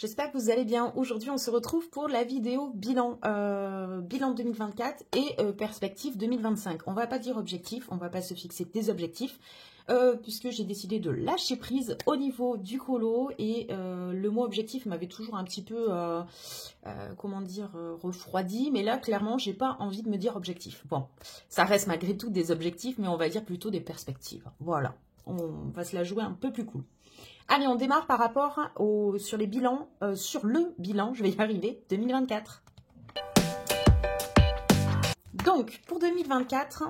j'espère que vous allez bien. Aujourd'hui, on se retrouve pour la vidéo bilan, bilan 2024 et perspective 2025. On va pas dire objectif, on va pas se fixer des objectifs, puisque j'ai décidé de lâcher prise au niveau du colo et le mot objectif m'avait toujours un petit peu, comment dire, refroidi. Mais là, clairement, j'ai pas envie de me dire objectif. Bon, ça reste malgré tout des objectifs, mais on va dire plutôt des perspectives. Voilà, on va se la jouer un peu plus cool. Allez, on démarre par rapport sur les bilans, sur le bilan, je vais y arriver, 2024. Donc, pour 2024,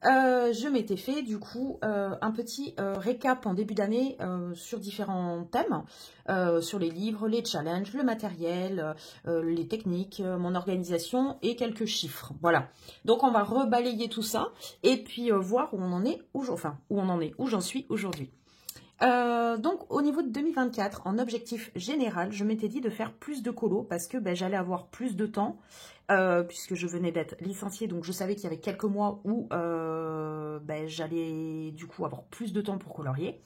je m'étais fait du coup un petit récap en début d'année sur différents thèmes, sur les livres, les challenges, le matériel, les techniques, mon organisation et quelques chiffres. Voilà. Donc, on va rebalayer tout ça et puis voir où on en est aujourd'hui, enfin, où j'en suis aujourd'hui. Donc au niveau de 2024, en objectif général, je m'étais dit de faire plus de colo parce que j'allais avoir plus de temps puisque je venais d'être licenciée, donc je savais qu'il y avait quelques mois où j'allais du coup avoir plus de temps pour colorier.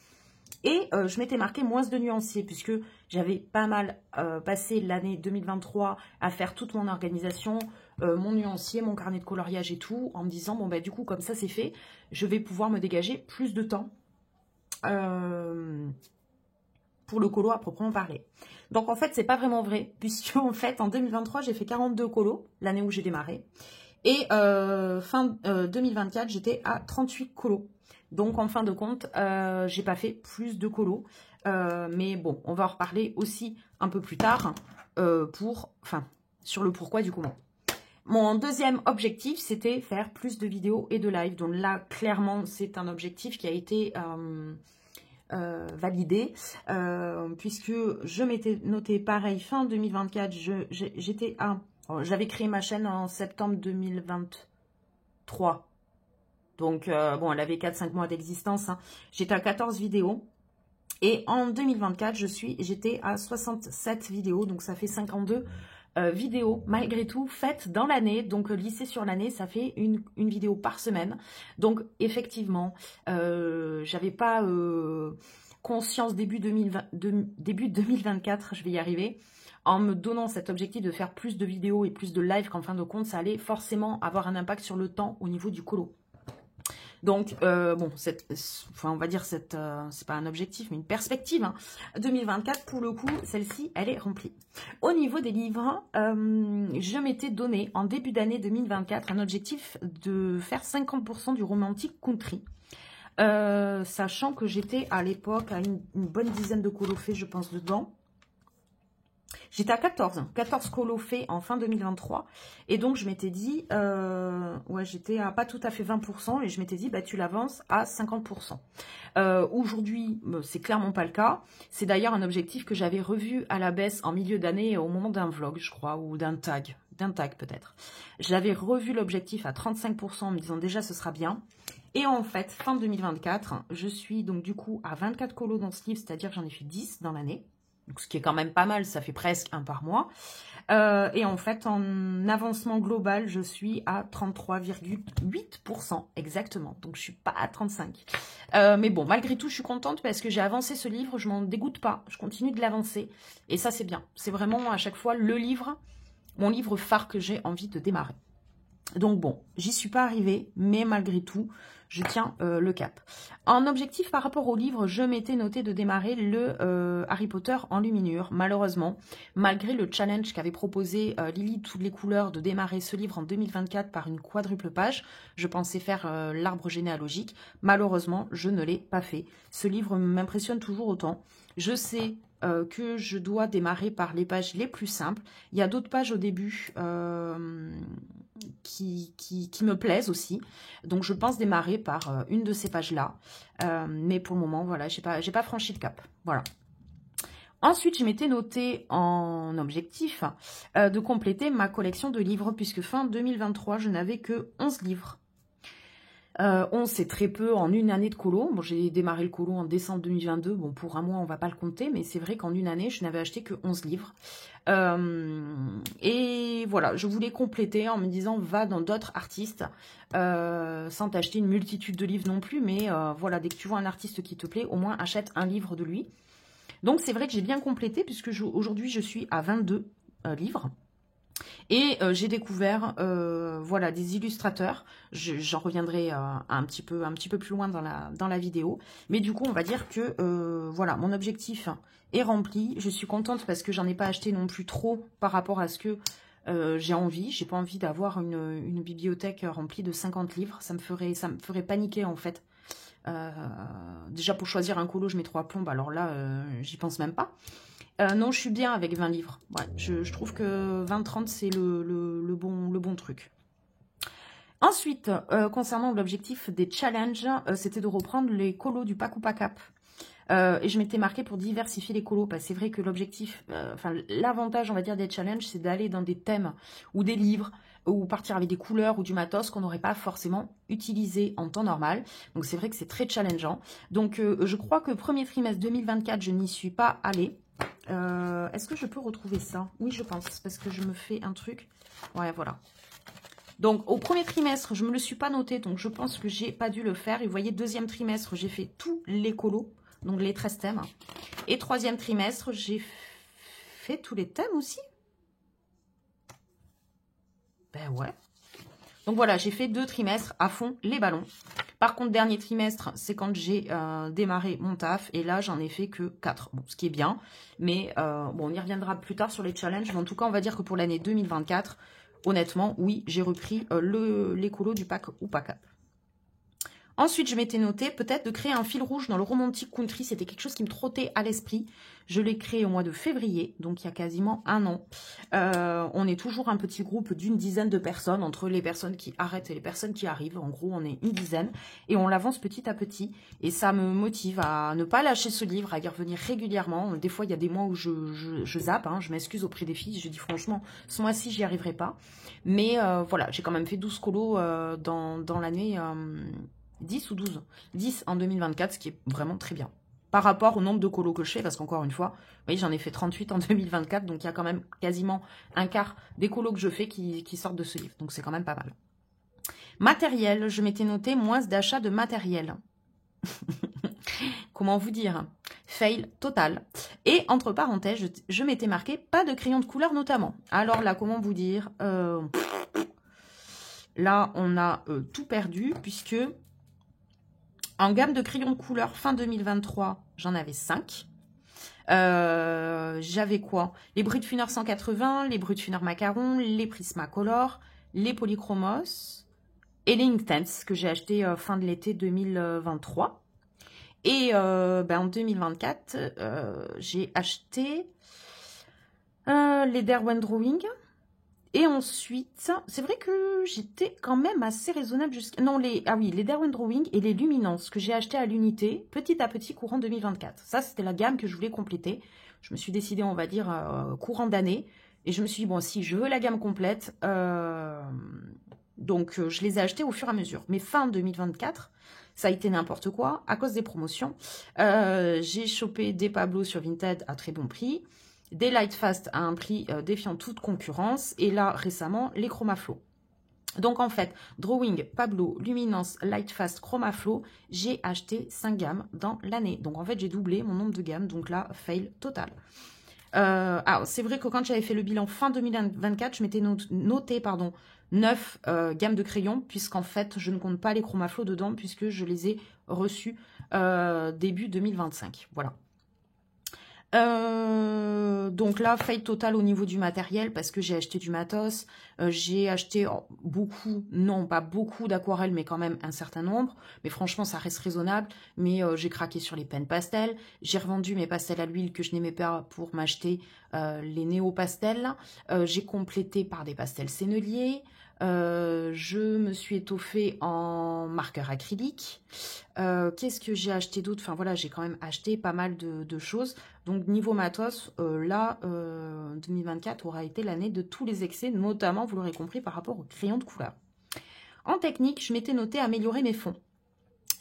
Et je m'étais marqué moins de nuanciers puisque j'avais pas mal passé l'année 2023 à faire toute mon organisation, mon nuancier, mon carnet de coloriage et tout, en me disant bon du coup comme ça c'est fait, je vais pouvoir me dégager plus de temps pour le colo à proprement parler. Donc en fait c'est pas vraiment vrai puisque en fait en 2023 j'ai fait 42 colos l'année où j'ai démarré et fin 2024 j'étais à 38 colos. Donc en fin de compte j'ai pas fait plus de colos mais bon on va en reparler aussi un peu plus tard sur le pourquoi du comment. Mon deuxième objectif, c'était faire plus de vidéos et de live. Donc là, clairement, c'est un objectif qui a été validé. Puisque je m'étais noté pareil, fin 2024, j'étais à... J'avais créé ma chaîne en septembre 2023. Donc, bon, elle avait 4-5 mois d'existence. Hein. J'étais à 14 vidéos. Et en 2024, j'étais à 67 vidéos. Donc, ça fait 52 vidéos malgré tout faites dans l'année, donc lissées sur l'année, ça fait une vidéo par semaine. Donc effectivement j'avais pas conscience début 2024, je vais y arriver, en me donnant cet objectif de faire plus de vidéos et plus de live, qu'en fin de compte ça allait forcément avoir un impact sur le temps au niveau du colo. Donc, bon, on va dire c'est pas un objectif, mais une perspective. Hein. 2024, pour le coup, celle-ci, elle est remplie. Au niveau des livres, je m'étais donné en début d'année 2024 un objectif de faire 50% du romantique country. Sachant que j'étais à l'époque à une bonne dizaine de colos faits, je pense, dedans. J'étais à 14 colos faits en fin 2023 et donc je m'étais dit, ouais j'étais à pas tout à fait 20% et je m'étais dit tu l'avances à 50%. Aujourd'hui c'est clairement pas le cas, c'est d'ailleurs un objectif que j'avais revu à la baisse en milieu d'année au moment d'un vlog je crois ou d'un tag peut-être. J'avais revu l'objectif à 35% en me disant déjà ce sera bien. Et en fait fin 2024 je suis donc du coup à 24 colos dans ce livre, c'est-à-dire que j'en ai fait 10 dans l'année. Donc, ce qui est quand même pas mal, ça fait presque un par mois. Et en fait, en avancement global, je suis à 33,8% exactement. Donc, je suis pas à 35. Mais bon, malgré tout, je suis contente parce que j'ai avancé ce livre. Je m'en dégoûte pas. Je continue de l'avancer. Et ça, c'est bien. C'est vraiment à chaque fois le livre, mon livre phare que j'ai envie de démarrer. Donc bon, j'y suis pas arrivée, mais malgré tout, je tiens le cap. En objectif par rapport au livre, je m'étais noté de démarrer le Harry Potter en luminure. Malheureusement, malgré le challenge qu'avait proposé Lily Toutes les couleurs de démarrer ce livre en 2024 par une quadruple page, je pensais faire l'arbre généalogique. Malheureusement, je ne l'ai pas fait. Ce livre m'impressionne toujours autant. Je sais que je dois démarrer par les pages les plus simples. Il y a d'autres pages au début qui me plaisent aussi. Donc, je pense démarrer par une de ces pages-là. Mais pour le moment, voilà, j'ai pas franchi le cap. Voilà. Ensuite, je m'étais noté en objectif de compléter ma collection de livres puisque fin 2023, je n'avais que 11 livres. 11, c'est très peu en une année de colo. Bon, j'ai démarré le colo en décembre 2022. Bon, pour un mois, on va pas le compter, mais c'est vrai qu'en une année, je n'avais acheté que 11 livres. Et voilà, je voulais compléter en me disant, va dans d'autres artistes, sans t'acheter une multitude de livres non plus, mais voilà, dès que tu vois un artiste qui te plaît, au moins achète un livre de lui. Donc c'est vrai que j'ai bien complété puisque aujourd'hui je suis à 22 livres. Et j'ai découvert voilà, des illustrateurs. J'en reviendrai un petit peu plus loin dans la vidéo. Mais du coup, on va dire que voilà, mon objectif est rempli. Je suis contente parce que j'en ai pas acheté non plus trop par rapport à ce que j'ai envie. J'ai pas envie d'avoir une bibliothèque remplie de 50 livres. Ça me ferait paniquer en fait. Déjà pour choisir un colo, je mets 3 plombes. Alors là, j'y pense même pas. Non, je suis bien avec 20 livres. Ouais, je trouve que 20-30, c'est le bon truc. Ensuite, concernant l'objectif des challenges, c'était de reprendre les colos du pack ou pack up. Et je m'étais marqué pour diversifier les colos. Parce que c'est vrai que l'objectif, enfin l'avantage, on va dire, des challenges, c'est d'aller dans des thèmes ou des livres ou partir avec des couleurs ou du matos qu'on n'aurait pas forcément utilisé en temps normal. Donc c'est vrai que c'est très challengeant. Donc je crois que premier trimestre 2024, je n'y suis pas allée. Est-ce que je peux retrouver ça? Oui, je pense, parce que je me fais un truc. Ouais, voilà. Donc, au premier trimestre, je ne me le suis pas noté, donc je pense que j'ai pas dû le faire. Et vous voyez, deuxième trimestre, j'ai fait tous les colos, donc les 13 thèmes. Et troisième trimestre, j'ai fait tous les thèmes aussi. Ben ouais. Donc voilà, j'ai fait 2 trimestres à fond les ballons. Par contre, dernier trimestre, c'est quand j'ai démarré mon taf. Et là, j'en ai fait que 4. Bon, ce qui est bien. Mais bon, on y reviendra plus tard sur les challenges. Mais en tout cas, on va dire que pour l'année 2024, honnêtement, oui, j'ai repris les colos du pack ou pack up. Ensuite, je m'étais noté peut-être de créer un fil rouge dans le romantic country. C'était quelque chose qui me trottait à l'esprit. Je l'ai créé au mois de février, donc il y a quasiment 1 an. On est toujours un petit groupe d'une dizaine de personnes, entre les personnes qui arrêtent et les personnes qui arrivent. En gros, on est une dizaine et on l'avance petit à petit. Et ça me motive à ne pas lâcher ce livre, à y revenir régulièrement. Des fois, il y a des mois où je zappe, hein, je m'excuse auprès des filles. Je dis franchement, ce mois-ci, j'y arriverai pas. Mais voilà, j'ai quand même fait 12 colos dans l'année... 10 ou 12, 10 en 2024, ce qui est vraiment très bien. Par rapport au nombre de colos que je fais, parce qu'encore une fois, vous voyez, j'en ai fait 38 en 2024, donc il y a quand même quasiment un quart des colos que je fais qui sortent de ce livre. Donc c'est quand même pas mal. Matériel, je m'étais noté moins d'achat de matériel. Comment vous dire? Fail total. Et entre parenthèses, je m'étais marqué pas de crayon de couleur notamment. Alors là, comment vous dire? Là, on a tout perdu puisque... En gamme de crayons de couleur fin 2023, j'en avais 5. J'avais quoi? Les Brutfuner 180, les Brutfuner Macaron, les Prismacolor, les Polychromos et les Inktense que j'ai acheté fin de l'été 2023. Et en 2024, j'ai acheté les Derwent Drawing. Et ensuite, c'est vrai que j'étais quand même assez raisonnable jusqu'à... Non, les Derwent Drawing et les Luminance que j'ai acheté à l'unité, petit à petit, courant 2024. Ça, c'était la gamme que je voulais compléter. Je me suis décidée, on va dire, courant d'année. Et je me suis dit, bon, si je veux la gamme complète, donc je les ai achetés au fur et à mesure. Mais fin 2024, ça a été n'importe quoi à cause des promotions. J'ai chopé des Pablo sur Vinted à très bon prix. Des Lightfast à un prix défiant toute concurrence. Et là, récemment, les Chromaflow. Donc, en fait, Drawing, Pablo, Luminance, Lightfast, Chromaflow, j'ai acheté 5 gammes dans l'année. Donc, en fait, j'ai doublé mon nombre de gammes. Donc là, fail total. Alors, c'est vrai que quand j'avais fait le bilan fin 2024, je m'étais noté 9 gammes de crayons, puisqu'en fait, je ne compte pas les Chromaflow dedans, puisque je les ai reçus début 2025. Voilà. Donc là, fail total au niveau du matériel parce que j'ai acheté du matos, j'ai acheté beaucoup, non pas beaucoup d'aquarelles, mais quand même un certain nombre, mais franchement ça reste raisonnable, mais j'ai craqué sur les pens pastels, j'ai revendu mes pastels à l'huile que je n'aimais pas pour m'acheter les néo pastels, j'ai complété par des pastels senneliers, je me suis étoffée en marqueur acrylique. Qu'est-ce que j'ai acheté d'autre? Enfin voilà, j'ai quand même acheté pas mal de choses. Donc niveau matos, là, 2024 aura été l'année de tous les excès, notamment, vous l'aurez compris, par rapport aux crayons de couleur. En technique, je m'étais noté améliorer mes fonds.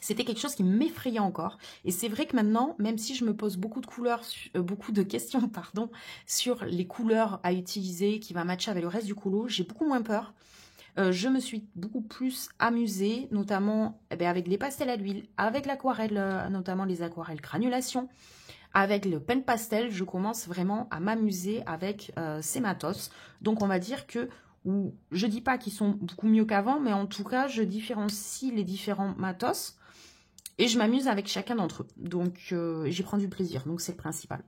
C'était quelque chose qui m'effrayait encore. Et c'est vrai que maintenant, même si je me pose beaucoup de questions, pardon, sur les couleurs à utiliser, qui va matcher avec le reste du colo, j'ai beaucoup moins peur. Je me suis beaucoup plus amusée, notamment avec les pastels à l'huile, avec l'aquarelle, notamment les aquarelles granulation, avec le pen pastel, je commence vraiment à m'amuser avec ces matos. Donc on va dire que, ou je dis pas qu'ils sont beaucoup mieux qu'avant, mais en tout cas je différencie les différents matos et je m'amuse avec chacun d'entre eux. Donc j'y prends du plaisir, donc c'est le principal.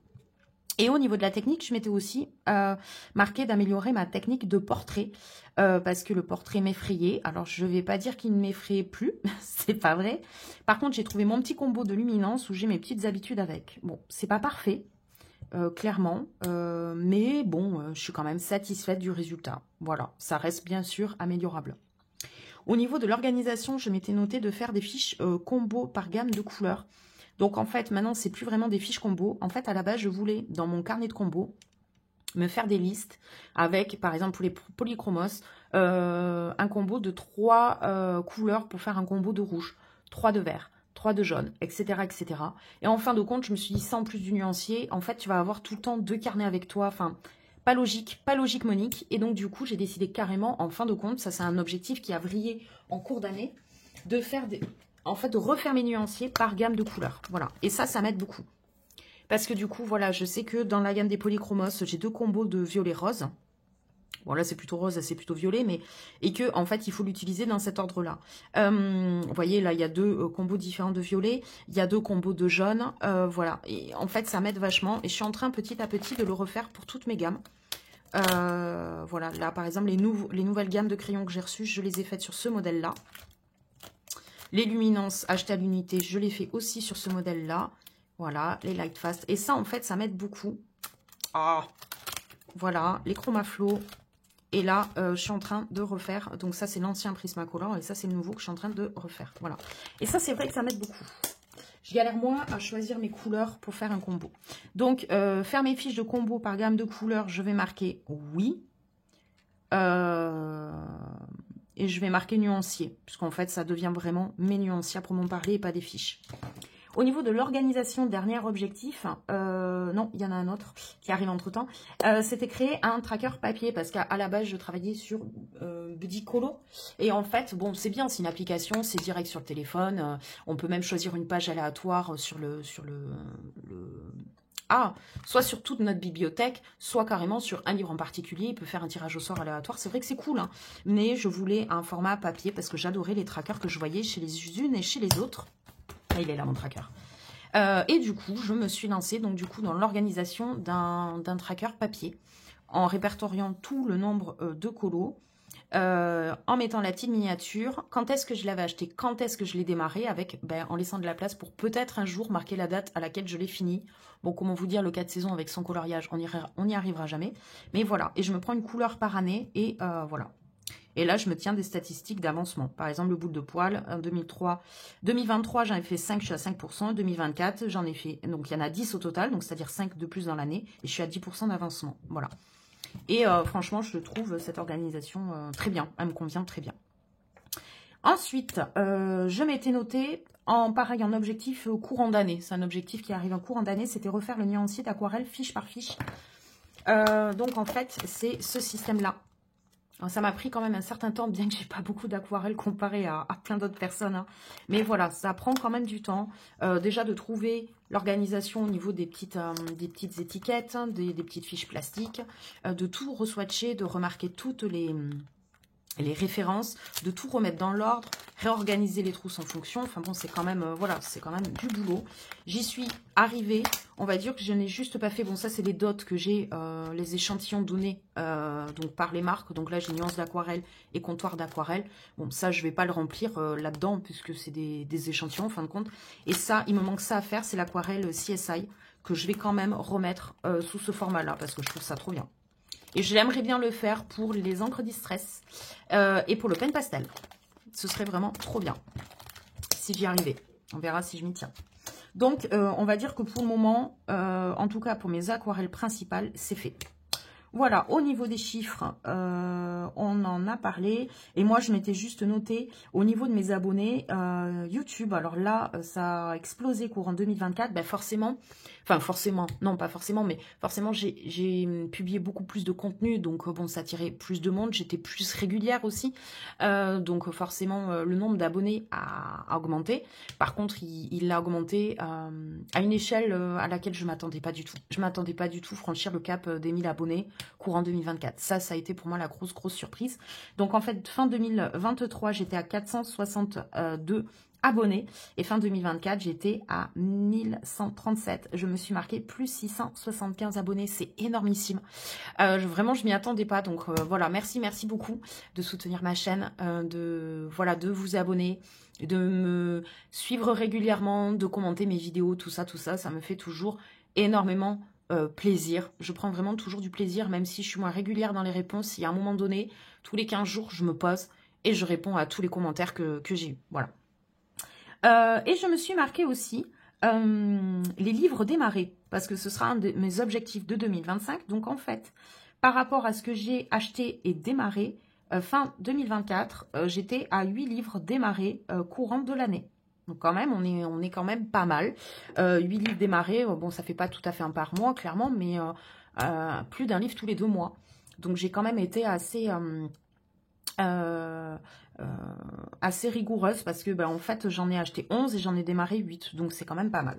Et au niveau de la technique, je m'étais aussi marqué d'améliorer ma technique de portrait parce que le portrait m'effrayait. Alors, je ne vais pas dire qu'il ne m'effrayait plus, c'est pas vrai. Par contre, j'ai trouvé mon petit combo de luminance où j'ai mes petites habitudes avec. Bon, c'est pas parfait, clairement, mais bon, je suis quand même satisfaite du résultat. Voilà, ça reste bien sûr améliorable. Au niveau de l'organisation, je m'étais noté de faire des fiches combo par gamme de couleurs. Donc, en fait, maintenant, c'est plus vraiment des fiches combo. En fait, à la base, je voulais, dans mon carnet de combo, me faire des listes avec, par exemple, pour les polychromos, un combo de 3 couleurs pour faire un combo de rouge, 3 de vert, 3 de jaune, etc., etc. Et en fin de compte, je me suis dit, ça en plus du nuancier, en fait, tu vas avoir tout le temps 2 carnets avec toi. Enfin, pas logique, Monique. Et donc, du coup, j'ai décidé carrément, en fin de compte, ça, c'est un objectif qui a vrillé en cours d'année, de faire des... En fait, de refaire mes nuanciers par gamme de couleurs. Voilà. Et ça m'aide beaucoup. Parce que du coup, voilà, je sais que dans la gamme des polychromos, j'ai 2 combos de violet rose. Bon, là, c'est plutôt rose, là, c'est plutôt violet. Mais... Et que, en fait, il faut l'utiliser dans cet ordre-là. Vous voyez, là, il y a 2 combos différents de violet. Il y a 2 combos de jaune. Voilà. Et en fait, ça m'aide vachement. Et je suis en train, petit à petit, de le refaire pour toutes mes gammes. Voilà. Là, par exemple, les nouvelles gammes de crayons que j'ai reçues, je les ai faites sur ce modèle-là. Les luminances achetées à l'unité, je les fais aussi sur ce modèle-là. Voilà, les light fast. Et ça, en fait, ça m'aide beaucoup. Ah, voilà, les chromaflow. Et là, je suis en train de refaire. Donc ça, c'est l'ancien Prismacolor. Et ça, c'est le nouveau que je suis en train de refaire. Voilà. Et ça, c'est vrai que ça m'aide beaucoup. Je galère moins à choisir mes couleurs pour faire un combo. Donc, faire mes fiches de combo par gamme de couleurs, je vais marquer oui. Et je vais marquer nuancier, puisqu'en fait, ça devient vraiment mes nuanciers à proprement parler et pas des fiches. Au niveau de l'organisation, dernier objectif, non, il y en a un autre qui arrive entre-temps, c'était créer un tracker papier, parce qu'à la base, je travaillais sur Budicolo. Et en fait, bon, c'est bien, c'est une application, c'est direct sur le téléphone. On peut même choisir une page aléatoire soit sur toute notre bibliothèque, soit carrément sur un livre en particulier. Il peut faire un tirage au sort aléatoire. C'est vrai que c'est cool, hein, mais je voulais un format papier parce que j'adorais les trackers que je voyais chez les unes et chez les autres. Ah, il est là, mon tracker. Et du coup, je me suis lancée donc, du coup, dans l'organisation d'un tracker papier en répertoriant tout le nombre de colos. En mettant la petite miniature, quand est-ce que je l'avais acheté, quand est-ce que je l'ai démarré, avec, en laissant de la place pour peut-être un jour marquer la date à laquelle je l'ai fini. Bon, comment vous dire, le 4 saisons avec son coloriage, on n'y arrivera jamais. Mais voilà, et je me prends une couleur par année, et voilà. Et là, je me tiens des statistiques d'avancement. Par exemple, le boule de poil, en 2023, j'en ai fait 5, je suis à 5%. 2024, j'en ai fait, donc il y en a 10 au total, donc c'est-à-dire 5 de plus dans l'année, et je suis à 10% d'avancement. Voilà. Et franchement, je trouve cette organisation très bien. Elle me convient très bien. Ensuite, je m'étais noté pareil, en objectif courant d'année. C'est un objectif qui arrive en courant d'année. C'était refaire le nuancier d'aquarelle fiche par fiche. Donc, en fait, c'est ce système-là. Ça m'a pris quand même un certain temps, bien que j'ai pas beaucoup d'aquarelle comparé à plein d'autres personnes. Hein. Mais voilà, ça prend quand même du temps. Déjà de trouver l'organisation au niveau des petites étiquettes, hein, des petites fiches plastiques, de tout re-swatcher, de remarquer toutes les références, de tout remettre dans l'ordre, réorganiser les trousses en fonction. Enfin bon, c'est quand même, voilà, c'est quand même du boulot. J'y suis arrivée. On va dire que je n'ai juste pas fait, bon ça c'est les dots que j'ai, les échantillons donnés donc par les marques. Donc là j'ai nuances d'aquarelle et comptoir d'aquarelle. Bon ça je vais pas le remplir là-dedans puisque c'est des échantillons en fin de compte. Et ça, il me manque ça à faire, c'est l'aquarelle CSI que je vais quand même remettre sous ce format-là parce que je trouve ça trop bien. Et j'aimerais bien le faire pour les encres distress et pour le pen pastel. Ce serait vraiment trop bien si j'y arrivais. On verra si je m'y tiens. Donc, on va dire que pour le moment, en tout cas pour mes aquarelles principales, c'est fait. Voilà, au niveau des chiffres, on en a parlé. Et moi, je m'étais juste noté au niveau de mes abonnés YouTube. Alors là, ça a explosé courant 2024. Ben forcément, enfin forcément, non pas forcément, mais forcément, j'ai publié beaucoup plus de contenu. Donc bon, ça attirait plus de monde. J'étais plus régulière aussi. Donc forcément, le nombre d'abonnés a augmenté. Par contre, il a augmenté à une échelle à laquelle je ne m'attendais pas du tout. Je ne m'attendais pas du tout franchir le cap des 1000 abonnés courant 2024. Ça a été pour moi la grosse surprise. Donc en fait, fin 2023, j'étais à 462 abonnés. Et fin 2024, j'étais à 1137. Je me suis marqué plus 675 abonnés. C'est énormissime. Vraiment, je m'y attendais pas. Donc voilà, merci beaucoup de soutenir ma chaîne, de vous abonner, de me suivre régulièrement, de commenter mes vidéos, tout ça, ça me fait toujours énormément plaisir. Je prends vraiment toujours du plaisir, même si je suis moins régulière dans les réponses. Il y a un moment donné, tous les 15 jours, je me pose et je réponds à tous les commentaires que j'ai eu. Voilà. Et je me suis marqué aussi les livres démarrés, parce que ce sera un de mes objectifs de 2025. Donc en fait, par rapport à ce que j'ai acheté et démarré, fin 2024, j'étais à 8 livres démarrés courant de l'année. Donc quand même, on est quand même pas mal. 8 livres démarrés, bon, ça fait pas tout à fait un par mois, clairement, mais plus d'un livre tous les 2 mois. Donc j'ai quand même été assez rigoureuse, parce que ben, en fait, j'en ai acheté 11 et j'en ai démarré 8. Donc c'est quand même pas mal.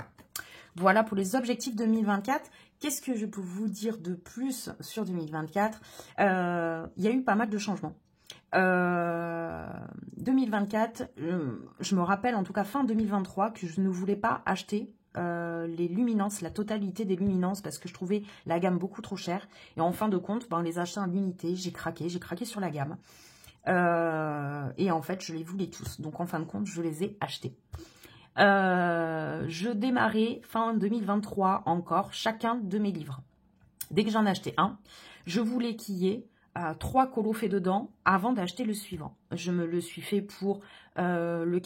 Voilà pour les objectifs 2024. Qu'est-ce que je peux vous dire de plus sur 2024 ? Il y a eu pas mal de changements. 2024, je me rappelle en tout cas fin 2023 que je ne voulais pas acheter les luminances, la totalité des luminances, parce que je trouvais la gamme beaucoup trop chère. Et en fin de compte, ben, les achats en unité, j'ai craqué sur la gamme. Et en fait, je les voulais tous. Donc en fin de compte, je les ai achetés. Je démarrais fin 2023 encore chacun de mes livres. Dès que j'en achetais un, je voulais qu'il y ait 3 colos faits dedans avant d'acheter le suivant. Je me le suis fait pour le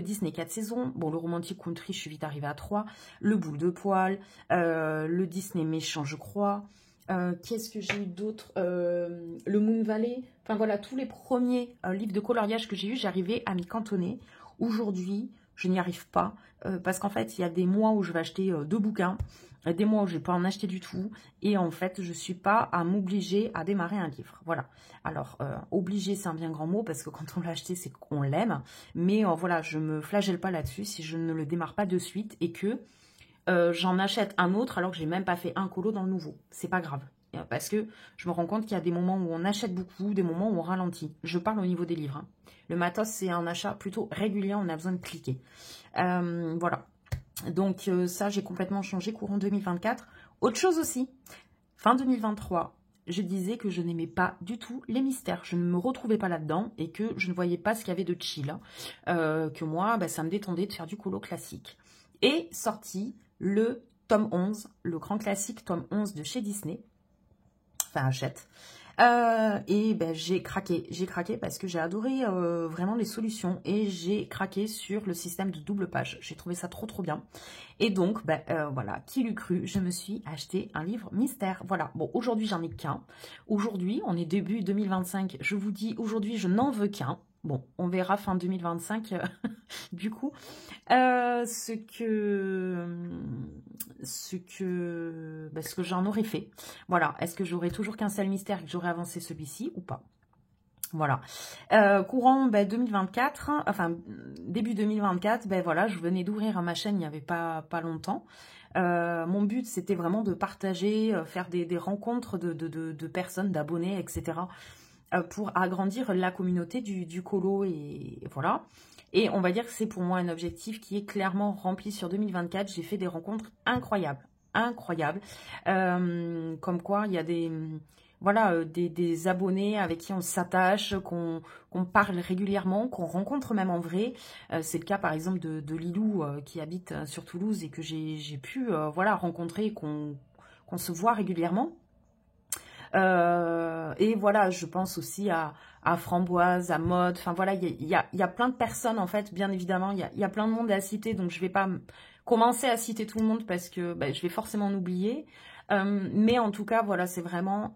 Disney 4 saisons. Bon, le Romantic Country, je suis vite arrivée à 3. Le Boule de Poil. Le Disney Méchant, je crois. Qu'est-ce que j'ai eu d'autre? Le Moon Valley. Enfin voilà, tous les premiers livres de coloriage que j'ai eu, j'arrivais à m'y cantonner. Aujourd'hui, je n'y arrive pas. Parce qu'en fait, il y a des mois où je vais acheter 2 bouquins. Des mois où je ne vais pas en acheter du tout. Et en fait, je ne suis pas à m'obliger à démarrer un livre. Voilà. Alors, obliger, c'est un bien grand mot, parce que quand on l'a acheté, c'est qu'on l'aime. Mais voilà, je ne me flagelle pas là-dessus si je ne le démarre pas de suite et que j'en achète un autre alors que je n'ai même pas fait un colo dans le nouveau. C'est pas grave. Parce que je me rends compte qu'il y a des moments où on achète beaucoup, des moments où on ralentit. Je parle au niveau des livres. Hein. Le matos, c'est un achat plutôt régulier, on a besoin de cliquer. Voilà. Donc ça, j'ai complètement changé courant 2024. Autre chose aussi, fin 2023, je disais que je n'aimais pas du tout les mystères. Je ne me retrouvais pas là-dedans et que je ne voyais pas ce qu'il y avait de chill. Que moi, bah, ça me détendait de faire du colo classique. Et sorti le tome 11, le grand classique tome 11 de chez Disney. Enfin, achète. Et ben, j'ai craqué parce que j'ai adoré vraiment les solutions et j'ai craqué sur le système de double page. J'ai trouvé ça trop bien. Et donc, ben, voilà, qui l'eût cru, je me suis acheté un livre mystère. Voilà, bon, aujourd'hui, j'en ai qu'un. Aujourd'hui, on est début 2025. Je vous dis, aujourd'hui, je n'en veux qu'un. Bon, on verra fin 2025, du coup, ce que j'en aurais fait. Voilà, est-ce que j'aurais toujours qu'un seul mystère et que j'aurais avancé celui-ci ou pas? Voilà. Courant 2024, enfin, début 2024, ben voilà, je venais d'ouvrir ma chaîne il n'y avait pas longtemps. Mon but, c'était vraiment de partager, faire des rencontres de personnes, d'abonnés, etc., pour agrandir la communauté du colo et voilà. Et on va dire que c'est pour moi un objectif qui est clairement rempli sur 2024. J'ai fait des rencontres incroyables. Comme quoi, il y a des abonnés avec qui on s'attache, qu'on parle régulièrement, qu'on rencontre même en vrai. C'est le cas par exemple de Lilou qui habite sur Toulouse et que j'ai pu rencontrer, qu'on se voit régulièrement. Et voilà, je pense aussi à Framboise, à Mode, enfin voilà, il y a plein de personnes en fait, bien évidemment, il y a plein de monde à citer, donc je vais pas commencer à citer tout le monde parce que je vais forcément en oublier. Mais en tout cas, voilà, c'est vraiment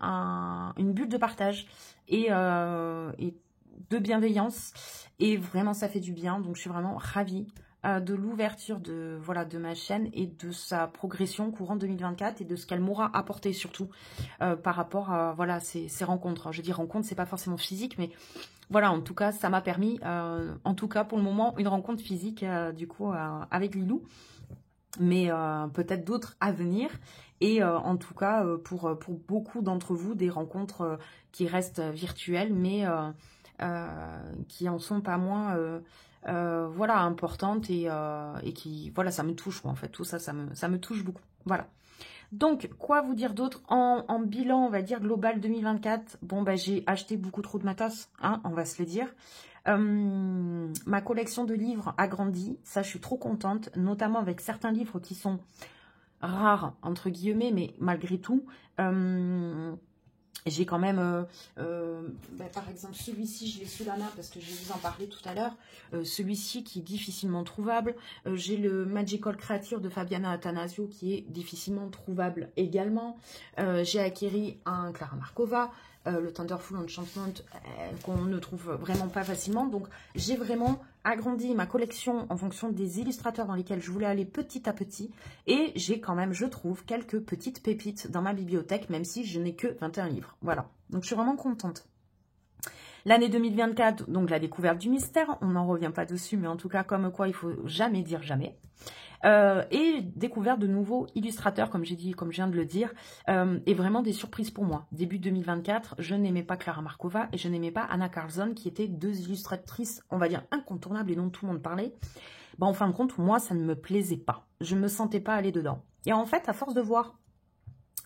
une bulle de partage et de bienveillance. Et vraiment, ça fait du bien. Donc, je suis vraiment ravie de l'ouverture de ma chaîne et de sa progression courant 2024 et de ce qu'elle m'aura apporté surtout par rapport à voilà, ces rencontres. Je dis rencontres, c'est pas forcément physique, mais voilà, en tout cas, ça m'a permis, en tout cas pour le moment, une rencontre physique du coup avec Lilou, mais peut-être d'autres à venir. Et en tout cas, pour beaucoup d'entre vous, des rencontres qui restent virtuelles, mais qui en sont pas moins voilà, importantes et qui, voilà, ça me touche, moi, en fait, tout ça, ça me touche beaucoup. Voilà. Donc, quoi vous dire d'autre en bilan, on va dire, global 2024. Bon, bah, j'ai acheté beaucoup trop de matos, hein, on va se le dire. Ma collection de livres a grandi, ça je suis trop contente, notamment avec certains livres qui sont rares, entre guillemets, mais malgré tout, j'ai quand même, par exemple, celui-ci, je l'ai sous la main parce que je vais vous en parler tout à l'heure. Celui-ci qui est difficilement trouvable. J'ai le Magical Creature de Fabiana Attanasio qui est difficilement trouvable également. J'ai acquéri un Clara Markova, le Thunderful Enchantment qu'on ne trouve vraiment pas facilement. Donc, j'ai vraiment agrandi ma collection en fonction des illustrateurs dans lesquels je voulais aller petit à petit. Et j'ai quand même, je trouve, quelques petites pépites dans ma bibliothèque, même si je n'ai que 21 livres. Voilà, donc je suis vraiment contente. L'année 2024, donc la découverte du mystère, on n'en revient pas dessus, mais en tout cas, comme quoi, il faut jamais dire jamais. Et découverte de nouveaux illustrateurs, comme j'ai dit, comme je viens de le dire, et vraiment des surprises pour moi. Début 2024, je n'aimais pas Clara Markova et je n'aimais pas Anna Carlson, qui étaient deux illustratrices, on va dire, incontournables et dont tout le monde parlait. Ben, en fin de compte, moi, ça ne me plaisait pas. Je ne me sentais pas aller dedans. Et en fait, à force de voir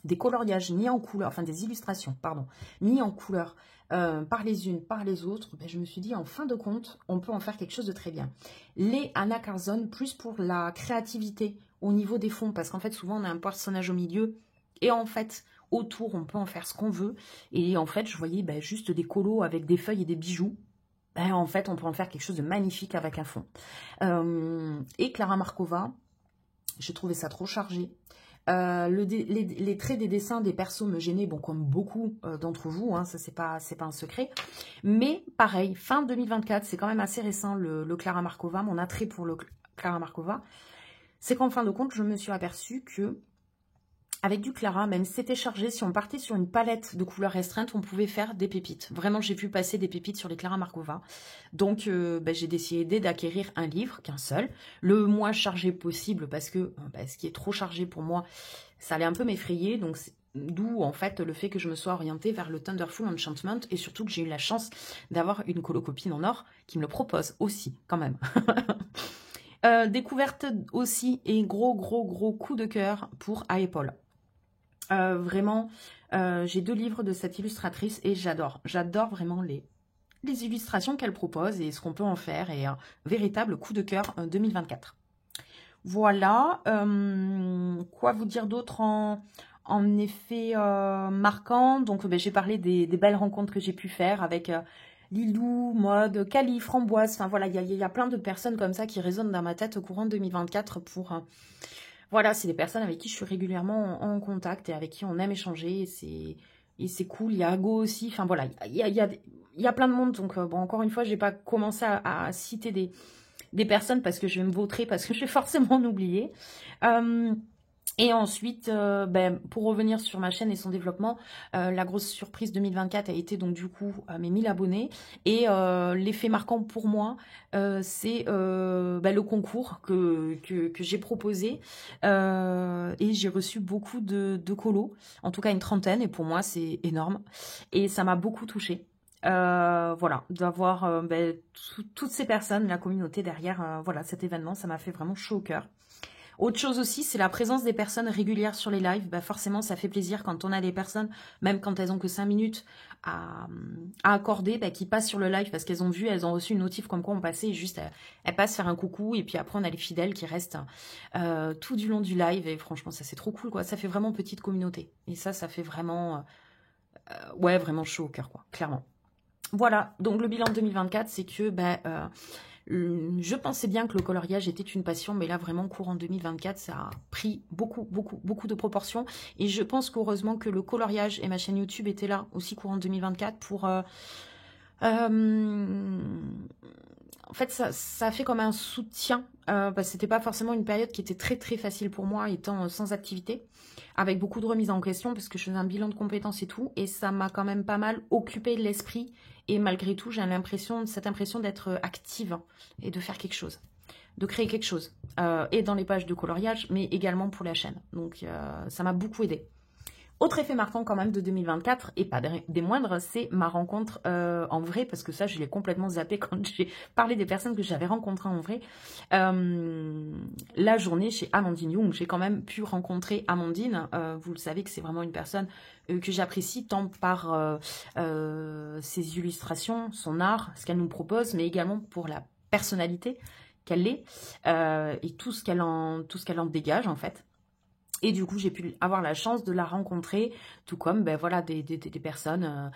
des coloriages ni en couleur, enfin des illustrations, pardon, ni en couleur, par les unes, par les autres, ben, je me suis dit, en fin de compte, on peut en faire quelque chose de très bien. Les Anna Carlson, plus pour la créativité au niveau des fonds, parce qu'en fait, souvent, on a un personnage au milieu, et en fait, autour, on peut en faire ce qu'on veut. Et en fait, je voyais ben, juste des colos avec des feuilles et des bijoux. Ben, en fait, on peut en faire quelque chose de magnifique avec un fond. Et Clara Markova, je trouvais ça trop chargé. Les traits des dessins des persos me gênaient, bon, comme beaucoup d'entre vous, hein, ça c'est pas un secret. Mais pareil, fin 2024, c'est quand même assez récent le Clara Markova, mon attrait pour le Clara Markova, c'est qu'en fin de compte, je me suis aperçue que avec du Clara, même si c'était chargé, si on partait sur une palette de couleurs restreintes, on pouvait faire des pépites. Vraiment, j'ai vu passer des pépites sur les Clara Markova. Donc, j'ai décidé d'acquérir un livre, qu'un seul, le moins chargé possible, parce que ce qui est trop chargé pour moi, ça allait un peu m'effrayer. Donc, d'où, en fait, le fait que je me sois orientée vers le Thunderful Enchantment, et surtout que j'ai eu la chance d'avoir une colocopine en or qui me le propose aussi, quand même. Découverte aussi, et gros coup de cœur pour Aepol. Vraiment, j'ai 2 livres de cette illustratrice et j'adore vraiment les illustrations qu'elle propose et ce qu'on peut en faire, et un véritable coup de cœur 2024. Voilà, quoi vous dire d'autre en effet marquant. Donc j'ai parlé des belles rencontres que j'ai pu faire avec Lilou, Mode, Cali, Framboise, enfin voilà, il y a plein de personnes comme ça qui résonnent dans ma tête au courant de 2024 pour... Voilà, c'est des personnes avec qui je suis régulièrement en contact et avec qui on aime échanger. Et c'est cool. Il y a Ago aussi. Enfin, voilà, il y a plein de monde. Donc, bon, encore une fois, je n'ai pas commencé à citer des personnes parce que je vais me vautrer, parce que je vais forcément en oublier. Et ensuite, pour revenir sur ma chaîne et son développement, la grosse surprise 2024 a été donc du coup mes 1000 abonnés. Et l'effet marquant pour moi, c'est le concours que j'ai proposé. Et j'ai reçu beaucoup de colos, en tout cas une trentaine. Et pour moi, c'est énorme. Et ça m'a beaucoup touchée. Voilà, d'avoir toutes ces personnes, la communauté derrière voilà, cet événement, ça m'a fait vraiment chaud au cœur. Autre chose aussi, c'est la présence des personnes régulières sur les lives. Forcément, ça fait plaisir quand on a des personnes, même quand elles ont que 5 minutes à accorder, qui passent sur le live parce qu'elles ont vu, elles ont reçu une notif comme quoi on passait, et juste elles passent faire un coucou, et puis après on a les fidèles qui restent tout du long du live, et franchement ça c'est trop cool, quoi. Ça fait vraiment petite communauté, et ça fait vraiment ouais, vraiment chaud au cœur, quoi, clairement. Voilà, donc le bilan de 2024, c'est que Je pensais bien que le coloriage était une passion, mais là, vraiment, courant 2024, ça a pris beaucoup, beaucoup, beaucoup de proportions. Et je pense qu'heureusement que le coloriage et ma chaîne YouTube étaient là aussi courant 2024 pour... en fait, ça a fait comme un soutien, parce que c'était pas forcément une période qui était très très facile pour moi, étant sans activité, avec beaucoup de remises en question, parce que je faisais un bilan de compétences et tout, et ça m'a quand même pas mal occupé l'esprit, et malgré tout, j'ai cette impression d'être active, et de faire quelque chose, de créer quelque chose, et dans les pages de coloriage, mais également pour la chaîne, donc ça m'a beaucoup aidé. Autre effet marquant quand même de 2024, et pas des moindres, c'est ma rencontre en vrai, parce que ça, je l'ai complètement zappé quand j'ai parlé des personnes que j'avais rencontrées en vrai. La journée chez Amandine Young, j'ai quand même pu rencontrer Amandine. Vous le savez que c'est vraiment une personne que j'apprécie tant par ses illustrations, son art, ce qu'elle nous propose, mais également pour la personnalité qu'elle est et tout ce qu'elle en dégage en fait. Et du coup, j'ai pu avoir la chance de la rencontrer, tout comme ben, voilà, des personnes,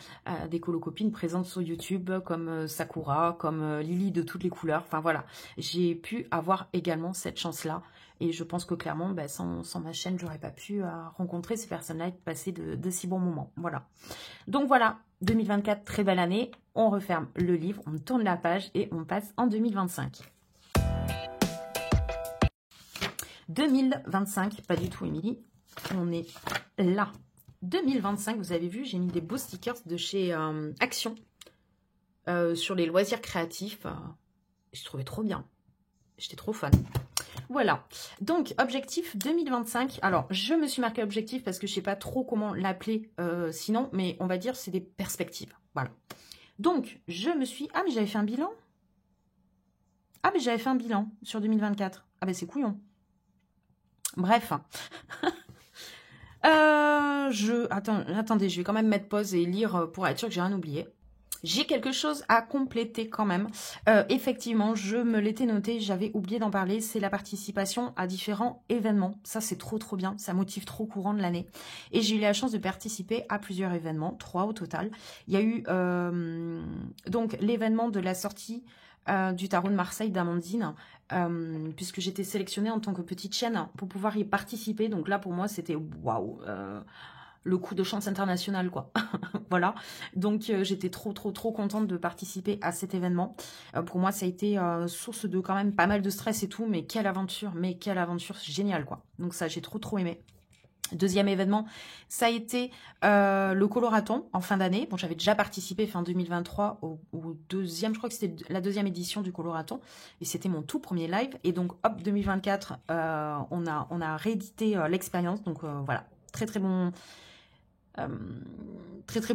des colocopines présentes sur YouTube, comme Sakura, comme Lily de toutes les couleurs. Enfin voilà, j'ai pu avoir également cette chance-là. Et je pense que clairement, ben, sans ma chaîne, j'aurais pas pu rencontrer ces personnes-là et passer de si bons moments. Voilà. Donc voilà, 2024, très belle année. On referme le livre, on tourne la page et on passe en 2025. 2025, pas du tout Émilie, on est là. 2025, vous avez vu, j'ai mis des beaux stickers de chez Action sur les loisirs créatifs. Je trouvais trop bien, j'étais trop fan. Voilà, donc objectif 2025. Alors, je me suis marqué objectif parce que je ne sais pas trop comment l'appeler sinon, mais on va dire c'est des perspectives. Voilà. Donc, je me suis... Ah, mais j'avais fait un bilan. Ah, mais j'avais fait un bilan sur 2024. Ah, ben c'est couillon. Bref. Attendez, je vais quand même mettre pause et lire pour être sûr que j'ai rien oublié. J'ai quelque chose à compléter quand même. Effectivement, je me l'étais noté, j'avais oublié d'en parler. C'est la participation à différents événements. Ça, c'est trop trop bien. Ça motive trop courant de l'année. Et j'ai eu la chance de participer à plusieurs événements, 3 au total. Il y a eu donc l'événement de la sortie du tarot de Marseille d'Amandine, puisque j'étais sélectionnée en tant que petite chaîne pour pouvoir y participer. Donc là, pour moi, c'était waouh, le coup de chance international, quoi. Voilà. Donc, j'étais trop contente de participer à cet événement. Pour moi, ça a été source de quand même pas mal de stress et tout, mais quelle aventure géniale, quoi. Donc ça, j'ai trop aimé. Deuxième événement, ça a été le coloraton en fin d'année. Bon, j'avais déjà participé fin 2023 au deuxième, je crois que c'était la deuxième édition du coloraton. Et c'était mon tout premier live. Et donc, hop, 2024, on a réédité l'expérience. Donc, voilà, très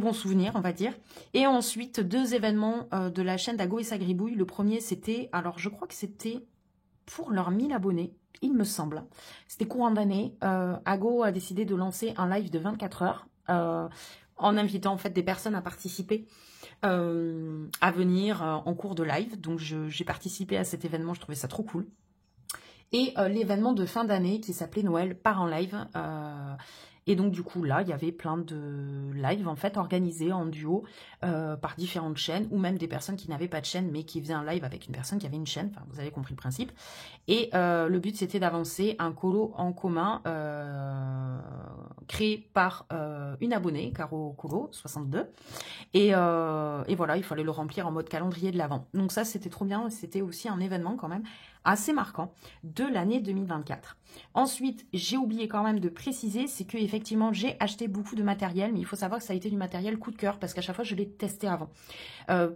bon souvenir, on va dire. Et ensuite, 2 événements de la chaîne d'Ago et sa gribouille. Le premier, c'était, alors je crois que c'était pour leurs 1000 abonnés. Il me semble. C'était courant d'année. Ago a décidé de lancer un live de 24 heures en invitant en fait des personnes à participer, à venir en cours de live. Donc j'ai participé à cet événement, je trouvais ça trop cool. Et l'événement de fin d'année qui s'appelait Noël part en live. Et donc, du coup, là, il y avait plein de lives, en fait, organisés en duo par différentes chaînes, ou même des personnes qui n'avaient pas de chaîne, mais qui faisaient un live avec une personne qui avait une chaîne. Enfin, vous avez compris le principe. Et le but, c'était d'avancer un colo en commun créé par une abonnée, Caro Colo, 62. Et voilà, il fallait le remplir en mode calendrier de l'Avent. Donc ça, c'était trop bien. C'était aussi un événement quand même assez marquant de l'année 2024. Ensuite, j'ai oublié quand même de préciser, c'est que effectivement j'ai acheté beaucoup de matériel, mais il faut savoir que ça a été du matériel coup de cœur parce qu'à chaque fois je l'ai testé avant.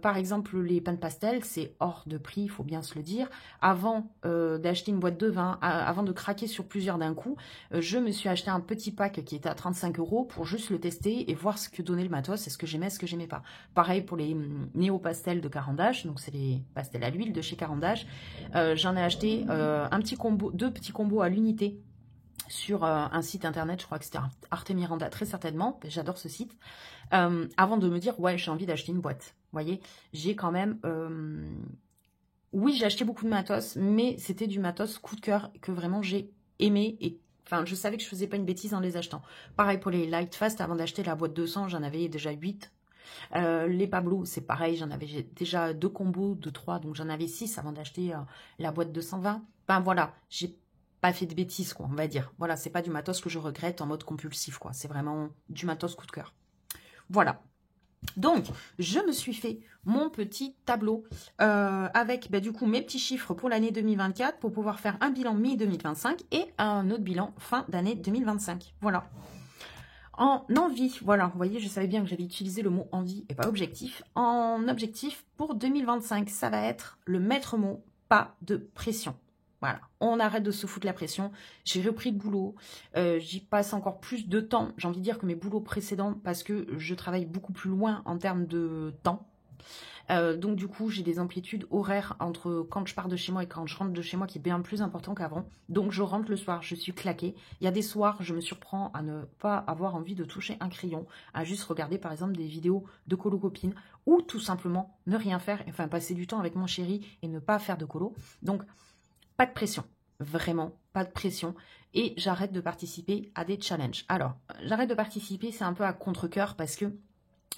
Par exemple, les peintes pastel, c'est hors de prix, il faut bien se le dire. Avant d'acheter une boîte de vin, avant de craquer sur plusieurs d'un coup, je me suis acheté un petit pack qui était à 35 € pour juste le tester et voir ce que donnait le matos, et ce que j'aimais, ce que j'aimais pas. Pareil pour les néo-pastels de Caran-d'Ache, donc c'est les pastels à l'huile de chez Caran-d'Ache. J'en ai acheté un petit combo, 2 petits combos à l'unité sur un site internet, je crois que c'était Arte Miranda, très certainement, j'adore ce site, avant de me dire, ouais, j'ai envie d'acheter une boîte. Vous voyez, j'ai quand même... oui, j'ai acheté beaucoup de matos, mais c'était du matos coup de cœur que vraiment j'ai aimé, et enfin, je savais que je faisais pas une bêtise en les achetant. Pareil pour les Light Fast, avant d'acheter la boîte 200, j'en avais déjà 8. Les Pablo, c'est pareil, j'en avais déjà 2 combos de 3, donc j'en avais 6 avant d'acheter la boîte de 120. Enfin voilà, j'ai pas fait de bêtises, quoi, on va dire. Voilà, c'est pas du matos que je regrette en mode compulsif, quoi. C'est vraiment du matos coup de cœur. Voilà. Donc, je me suis fait mon petit tableau avec du coup mes petits chiffres pour l'année 2024 pour pouvoir faire un bilan mi-2025 et un autre bilan fin d'année 2025. Voilà. En envie, voilà, vous voyez, je savais bien que j'allais utiliser le mot envie et pas objectif. En objectif pour 2025, ça va être le maître mot, pas de pression. Voilà, on arrête de se foutre la pression. J'ai repris le boulot, j'y passe encore plus de temps. J'ai envie de dire que mes boulots précédents, parce que je travaille beaucoup plus loin en termes de temps. Donc du coup, j'ai des amplitudes horaires entre quand je pars de chez moi et quand je rentre de chez moi qui est bien plus important qu'avant. Donc je rentre le soir, je suis claquée. Il y a des soirs, je me surprends à ne pas avoir envie de toucher un crayon, à juste regarder par exemple des vidéos de colo-copines ou tout simplement ne rien faire, enfin passer du temps avec mon chéri et ne pas faire de colo. Donc pas de pression, vraiment pas de pression. Et j'arrête de participer à des challenges. Alors, j'arrête de participer, c'est un peu à contre-cœur parce que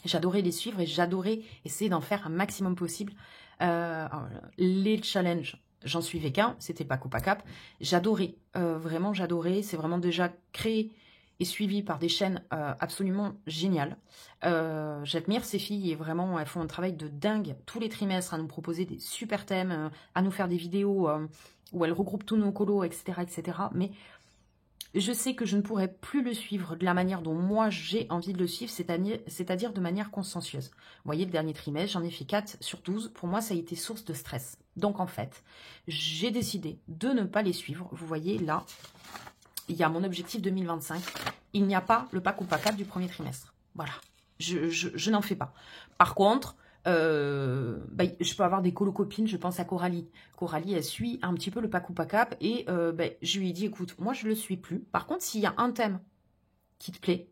j'adorais les suivre et j'adorais essayer d'en faire un maximum possible. Les challenges, j'en suivais qu'un, c'était pas coup à cap. J'adorais, vraiment j'adorais. C'est vraiment déjà créé et suivi par des chaînes absolument géniales. J'admire ces filles et vraiment elles font un travail de dingue tous les trimestres à nous proposer des super thèmes, à nous faire des vidéos où elles regroupent tous nos colos, etc., etc. Mais je sais que je ne pourrais plus le suivre de la manière dont moi j'ai envie de le suivre, c'est-à-dire de manière consciencieuse. Vous voyez, le dernier trimestre, j'en ai fait 4 sur 12. Pour moi, ça a été source de stress. Donc en fait, j'ai décidé de ne pas les suivre. Vous voyez, là, il y a mon objectif 2025. Il n'y a pas le pack ou pas cap du premier trimestre. Voilà, je n'en fais pas. Par contre, je peux avoir des colo-copines, je pense à Coralie. Coralie, elle suit un petit peu le pack ou pas cap et je lui ai dit, écoute, moi je le suis plus. Par contre, s'il y a un thème qui te plaît,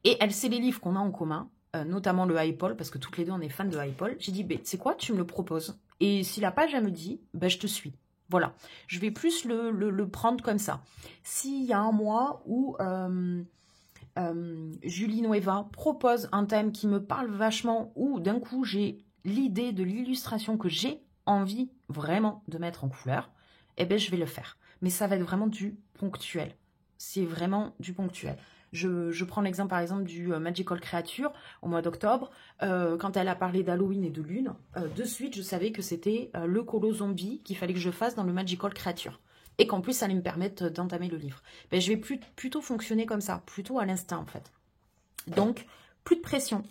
et elle sait les livres qu'on a en commun, notamment le High Paul, parce que toutes les deux on est fans de High Paul, j'ai dit, tu sais quoi, tu me le proposes. Et si la page, elle me dit, je te suis. Voilà, je vais plus le prendre comme ça. S'il y a un mois où Julie Nueva propose un thème qui me parle vachement, où d'un coup j'ai l'idée de l'illustration que j'ai envie vraiment de mettre en couleur, je vais le faire. Mais ça va être vraiment du ponctuel. C'est vraiment du ponctuel. Je prends l'exemple par exemple du Magical Creature au mois d'octobre. Quand elle a parlé d'Halloween et de lune, de suite je savais que c'était le colo zombie qu'il fallait que je fasse dans le Magical Creature. Et qu'en plus ça allait me permettre d'entamer le livre. Je vais plutôt fonctionner comme ça, plutôt à l'instinct en fait. Donc, plus de pression,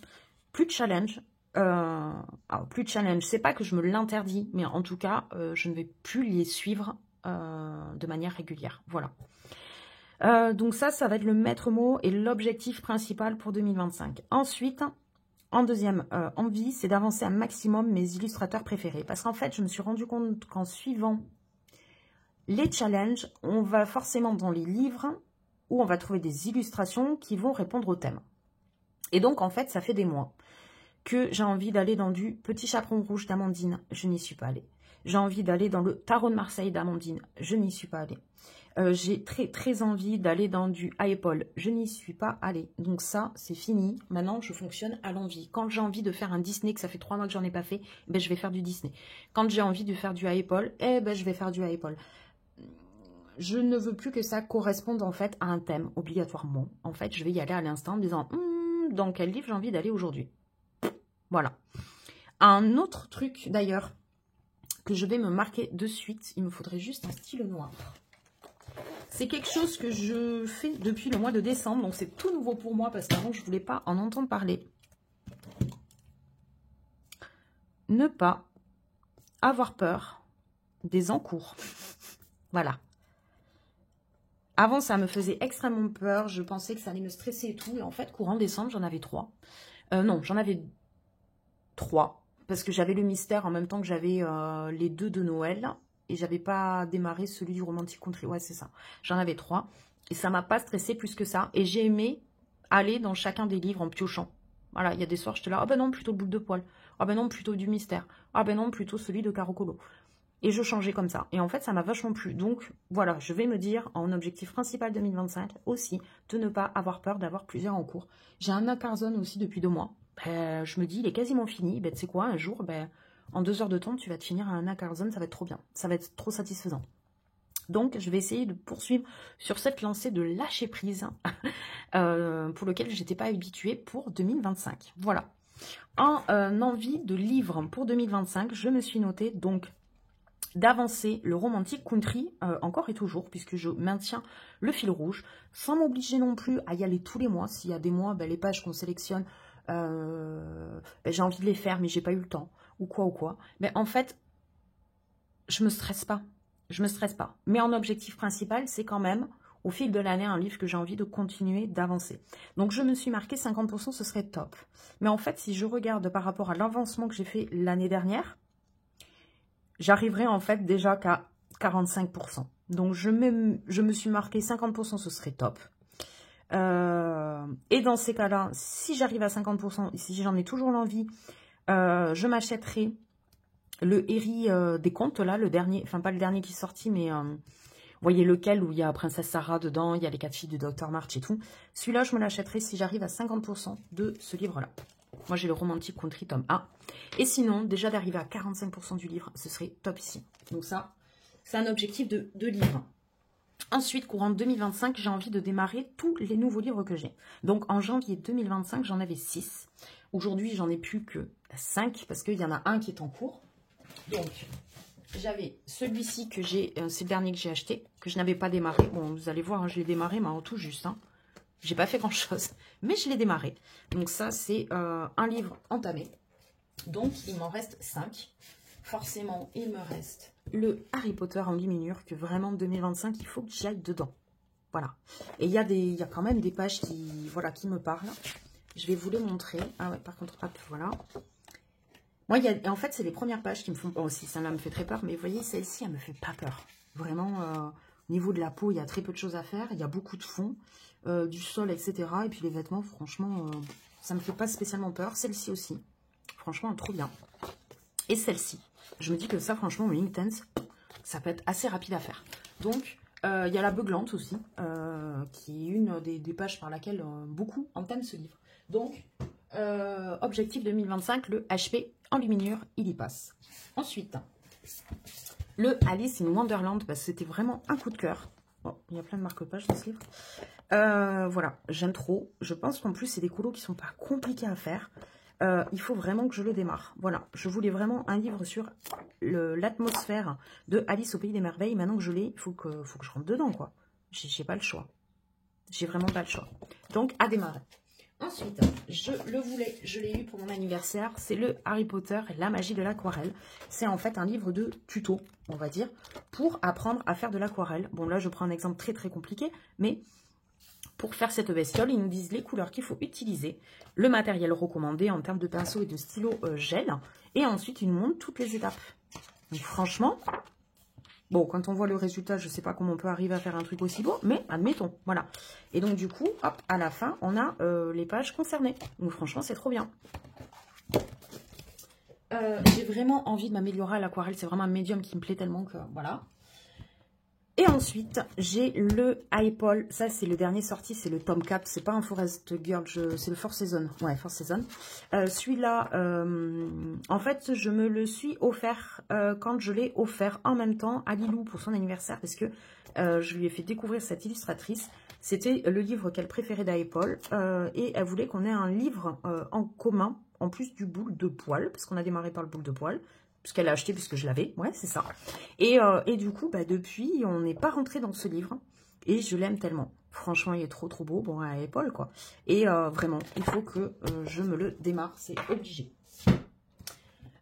plus de challenge. Alors, plus de challenge, c'est pas que je me l'interdis, mais en tout cas, je ne vais plus les suivre de manière régulière. Voilà. Donc ça va être le maître mot et l'objectif principal pour 2025. Ensuite, en deuxième envie, c'est d'avancer un maximum mes illustrateurs préférés. Parce qu'en fait, je me suis rendu compte qu'en suivant les challenges, on va forcément dans les livres où on va trouver des illustrations qui vont répondre au thème. Et donc, en fait, ça fait des mois que j'ai envie d'aller dans du Petit Chaperon Rouge d'Amandine. Je n'y suis pas allée. J'ai envie d'aller dans le Tarot de Marseille d'Amandine. Je n'y suis pas allée. J'ai très envie d'aller dans du High Paul. Je n'y suis pas allée. Donc ça, c'est fini. Maintenant, je fonctionne à l'envie. Quand j'ai envie de faire un Disney, que ça fait 3 mois que j'en ai pas fait, je vais faire du Disney. Quand j'ai envie de faire du High Paul, je vais faire du High Paul. Je ne veux plus que ça corresponde en fait à un thème, obligatoirement. En fait, je vais y aller à l'instant en me disant dans quel livre j'ai envie d'aller aujourd'hui. Voilà. Un autre truc d'ailleurs que je vais me marquer de suite, il me faudrait juste un stylo noir. C'est quelque chose que je fais depuis le mois de décembre, donc c'est tout nouveau pour moi parce qu'avant je ne voulais pas en entendre parler. Ne pas avoir peur des encours. Voilà. Avant, ça me faisait extrêmement peur. Je pensais que ça allait me stresser et tout. Et en fait, courant décembre, j'en avais 3. Non, j'en avais 3. Parce que j'avais le mystère en même temps que j'avais les 2 de Noël. Et j'avais pas démarré celui du Romantic Country. Ouais, c'est ça. J'en avais 3. Et ça m'a pas stressé plus que ça. Et j'ai aimé aller dans chacun des livres en piochant. Voilà, il y a des soirs, j'étais là. Ah ben non, plutôt le boule de poil. Ah ben non, plutôt du mystère. Ah ben non, plutôt celui de Caro Colo. Et je changeais comme ça. Et en fait, ça m'a vachement plu. Donc, voilà, je vais me dire, en objectif principal 2025, aussi, de ne pas avoir peur d'avoir plusieurs en cours. J'ai un Acarzone aussi depuis 2 mois. ben, je me dis, il est quasiment fini. Ben, tu sais quoi, un jour, ben, en 2 heures de temps, tu vas te finir à Anna Carlson, ça va être trop bien. Ça va être trop satisfaisant. Donc, je vais essayer de poursuivre sur cette lancée de lâcher prise pour lequel je n'étais pas habituée pour 2025. Voilà. En envie de livre pour 2025, je me suis notée donc d'avancer le romantique country encore et toujours, puisque je maintiens le fil rouge, sans m'obliger non plus à y aller tous les mois. S'il y a des mois, ben, les pages qu'on sélectionne, ben, j'ai envie de les faire, mais j'ai pas eu le temps, ou quoi. Mais en fait, je me stresse pas. Je me stresse pas. Mais en objectif principal, c'est quand même, au fil de l'année, un livre que j'ai envie de continuer d'avancer. Donc, je me suis marqué 50%, ce serait top. Mais en fait, si je regarde par rapport à l'avancement que j'ai fait l'année dernière, j'arriverai en fait déjà qu'à 45%. Donc, je me suis marqué 50%, ce serait top. Et dans ces cas-là, si j'arrive à 50%, et si j'en ai toujours l'envie, je m'achèterai le Harry des contes, là, le dernier, enfin pas le dernier qui est sorti, mais vous voyez lequel, où il y a Princesse Sarah dedans, il y a les 4 filles du Dr March et tout. Celui-là, je me l'achèterai si j'arrive à 50% de ce livre-là. Moi, j'ai le Romantic Country tome 1. Et sinon, déjà d'arriver à 45% du livre, ce serait top ici. Donc ça, c'est un objectif de livre. Ensuite, courant 2025, j'ai envie de démarrer tous les nouveaux livres que j'ai. Donc, en janvier 2025, j'en avais 6. Aujourd'hui, j'en ai plus que 5 parce qu'il y en a un qui est en cours. Donc, j'avais celui-ci que j'ai, c'est le dernier que j'ai acheté, que je n'avais pas démarré. Bon, vous allez voir, hein, je l'ai démarré, mais en tout juste. Hein. J'ai pas fait grand-chose, mais je l'ai démarré. Donc ça, c'est un livre entamé. Donc, il m'en reste 5. Forcément, il me reste le Harry Potter en liminiure, que vraiment 2025, il faut que j'aille dedans. Voilà. Et il y a quand même des pages qui, voilà, qui me parlent. Je vais vous les montrer. Ah ouais, par contre, hop, voilà. Moi, en fait, c'est les premières pages qui me font... Bon, aussi, celle-là me fait très peur, mais vous voyez, celle-ci, elle me fait pas peur. Vraiment, au niveau de la peau, il y a très peu de choses à faire. Il y a beaucoup de fond, du sol, etc. Et puis les vêtements, franchement, ça me fait pas spécialement peur. Celle-ci aussi. Franchement, trop bien. Et celle-ci. Je me dis que ça, franchement, le Inktense, ça peut être assez rapide à faire. Donc, il y a la beuglante aussi, qui est une des pages par laquelle beaucoup entament ce livre. Donc, objectif 2025, le HP en luminure, il y passe. Ensuite, le Alice in Wonderland, bah, c'était vraiment un coup de cœur. Bon, il y a plein de marque-pages dans ce livre. Voilà, j'aime trop. Je pense qu'en plus, c'est des colos qui sont pas compliqués à faire. Il faut vraiment que je le démarre. Voilà, je voulais vraiment un livre sur l'atmosphère de Alice au Pays des Merveilles. Maintenant que je l'ai, il faut que je rentre dedans, quoi. J'ai pas le choix. J'ai vraiment pas le choix. Donc, à démarrer. Ensuite, je l'ai eu pour mon anniversaire. C'est le Harry Potter et la magie de l'aquarelle. C'est en fait un livre de tuto, on va dire, pour apprendre à faire de l'aquarelle. Bon, là, je prends un exemple très, très compliqué, mais... Pour faire cette bestiole, ils nous disent les couleurs qu'il faut utiliser, le matériel recommandé en termes de pinceau et de stylo gel, et ensuite ils nous montrent toutes les étapes. Donc franchement, bon, quand on voit le résultat, je ne sais pas comment on peut arriver à faire un truc aussi beau, mais admettons, voilà. Et donc du coup, hop, à la fin, on a les pages concernées. Donc franchement, c'est trop bien. J'ai vraiment envie de m'améliorer à l'aquarelle, c'est vraiment un médium qui me plaît tellement que, voilà. Et ensuite, j'ai le Apple. Ça, c'est le dernier sorti. C'est le tome 4. C'est pas un Forest Girl. C'est le Force Season. Ouais, Force Season. Celui-là, en fait, je me le suis offert quand je l'ai offert en même temps à Lilou pour son anniversaire. Parce que je lui ai fait découvrir cette illustratrice. C'était le livre qu'elle préférait d'Apple. Et elle voulait qu'on ait un livre en commun, en plus du boule de poil. Parce qu'on a démarré par le boule de poil. Puisqu'elle a acheté, puisque je l'avais. Ouais, c'est ça. Et du coup, bah, depuis, on n'est pas rentré dans ce livre. Et je l'aime tellement. Franchement, il est trop, trop beau. Bon, à Apple, quoi. Et vraiment, il faut que je me le démarre. C'est obligé.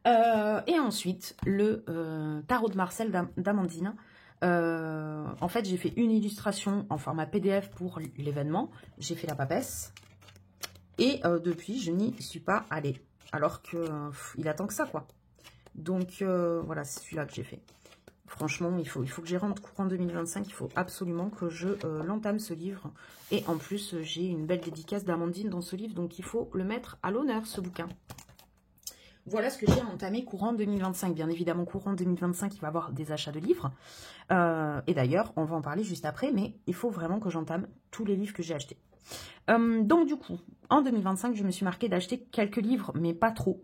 Et ensuite, le tarot de Marcel d'Amandine. En fait, j'ai fait une illustration en format PDF pour l'événement. J'ai fait la papesse. Et depuis, je n'y suis pas allée. Alors que il attend que ça, quoi. Donc, voilà, c'est celui-là que j'ai fait. Franchement, il faut que j'y rentre courant 2025. Il faut absolument que je l'entame, ce livre. Et en plus, j'ai une belle dédicace d'Amandine dans ce livre. Donc, il faut le mettre à l'honneur, ce bouquin. Voilà ce que j'ai entamé courant 2025. Bien évidemment, courant 2025, il va y avoir des achats de livres. Et d'ailleurs, on va en parler juste après, mais il faut vraiment que j'entame tous les livres que j'ai achetés. Donc du coup, en 2025, je me suis marqué d'acheter quelques livres, mais pas trop.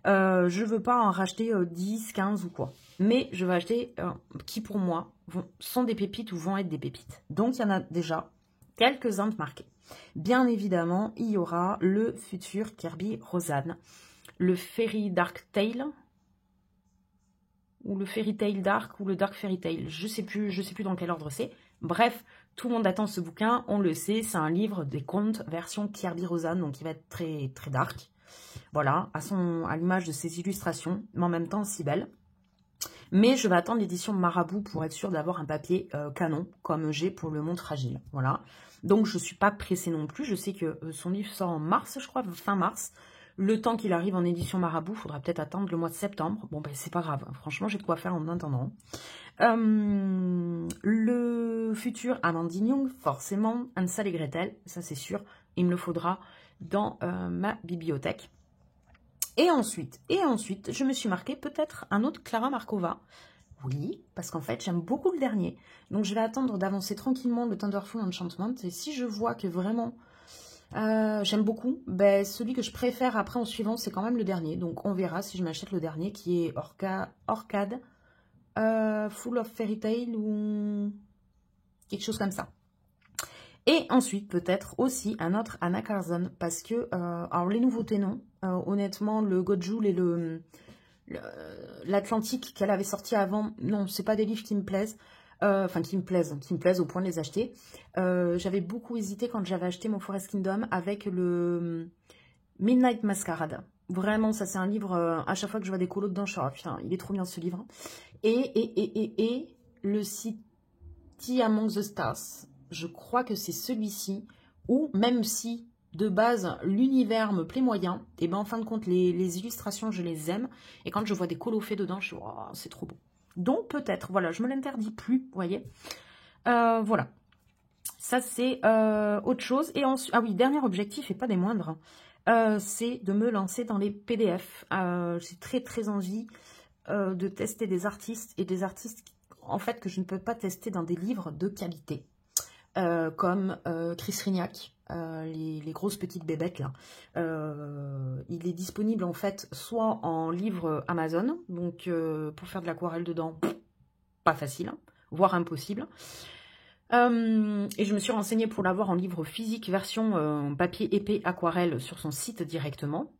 Je veux pas en racheter 10, 15 ou quoi. Mais je vais acheter qui pour moi sont des pépites ou vont être des pépites. Donc il y en a déjà quelques-uns de marqués. Bien évidemment, il y aura le futur Kerby Roseanne, le Fairy Dark Tale, ou le Fairy Tail Dark, ou le Dark Fairy Tail. Je sais plus dans quel ordre c'est. Bref, tout le monde attend ce bouquin, on le sait, c'est un livre des contes version Kerby Roseanne, donc il va être très, très dark. Voilà, à l'image de ses illustrations, mais en même temps si belle. Mais je vais attendre l'édition Marabout pour être sûre d'avoir un papier canon, comme j'ai pour Le Monde Fragile. Voilà. Donc je ne suis pas pressée non plus. Je sais que son livre sort en mars, je crois, fin mars. Le temps qu'il arrive en édition Marabout, il faudra peut-être attendre le mois de septembre. Bon, ben c'est pas grave. Franchement, j'ai de quoi faire en attendant. Le futur Amandine Young, forcément, Hansel et Gretel, ça c'est sûr. Il me le faudra dans ma bibliothèque. Et ensuite, je me suis marqué peut-être un autre Clara Markova. Oui, parce qu'en fait, j'aime beaucoup le dernier. Donc, je vais attendre d'avancer tranquillement le Thunderful Enchantment. Et si je vois que vraiment, j'aime beaucoup, ben, celui que je préfère après en suivant, c'est quand même le dernier. Donc, on verra si je m'achète le dernier qui est Orcade, Full of Fairy Tale ou quelque chose comme ça. Et ensuite, peut-être aussi un autre Anna Carson, parce que, alors les nouveautés, non. Honnêtement, le Godjoul et l'Atlantique qu'elle avait sorti avant, non, c'est pas des livres qui me plaisent. Enfin, qui me plaisent au point de les acheter. J'avais beaucoup hésité quand j'avais acheté mon Forest Kingdom avec le Midnight Masquerade. Vraiment, ça c'est un livre, à chaque fois que je vois des colos dedans, je suis oh, putain, il est trop bien ce livre. Et le City Among the Stars. Je crois que c'est celui-ci où, même si de base l'univers me plaît moyen, et ben en fin de compte les illustrations je les aime, et quand je vois des colos faits dedans, je suis oh, c'est trop beau. Donc peut-être, voilà, je me l'interdis plus, vous voyez. Voilà, ça c'est autre chose. Et ensuite, ah oui, dernier objectif et pas des moindres, c'est de me lancer dans les PDF. J'ai très très envie de tester des artistes et des artistes en fait que je ne peux pas tester dans des livres de qualité. Comme Chris Rignac, les grosses petites bébêtes là. Il est disponible en fait soit en livre Amazon, donc pour faire de l'aquarelle dedans, pas facile, hein, voire impossible. Et je me suis renseignée pour l'avoir en livre physique, version papier épais aquarelle sur son site directement.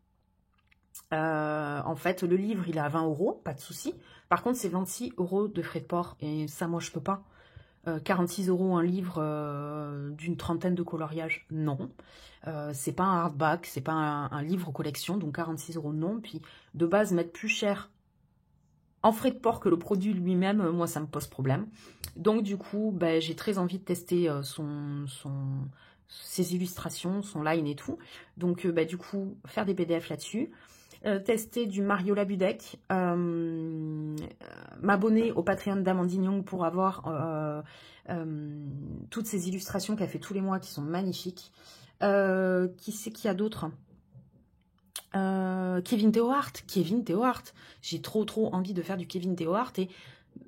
En fait, le livre il est à 20 €, pas de souci. Par contre, c'est 26 € de frais de port et ça, moi, je peux pas. 46 € un livre d'une trentaine de coloriages, non. C'est pas un hardback, c'est pas un livre collection, donc 46 € non. Puis de base, mettre plus cher en frais de port que le produit lui-même, moi ça me pose problème. Donc du coup, ben, j'ai très envie de tester ses illustrations, son line et tout. Donc ben, du coup, faire des PDF là-dessus. Tester du Mario Labudek, m'abonner au Patreon d'Amandine Young pour avoir toutes ces illustrations qu'elle fait tous les mois qui sont magnifiques. Qui c'est qu'il y a d'autres? Kevin Theohart, j'ai trop envie de faire du Kevin Theohart et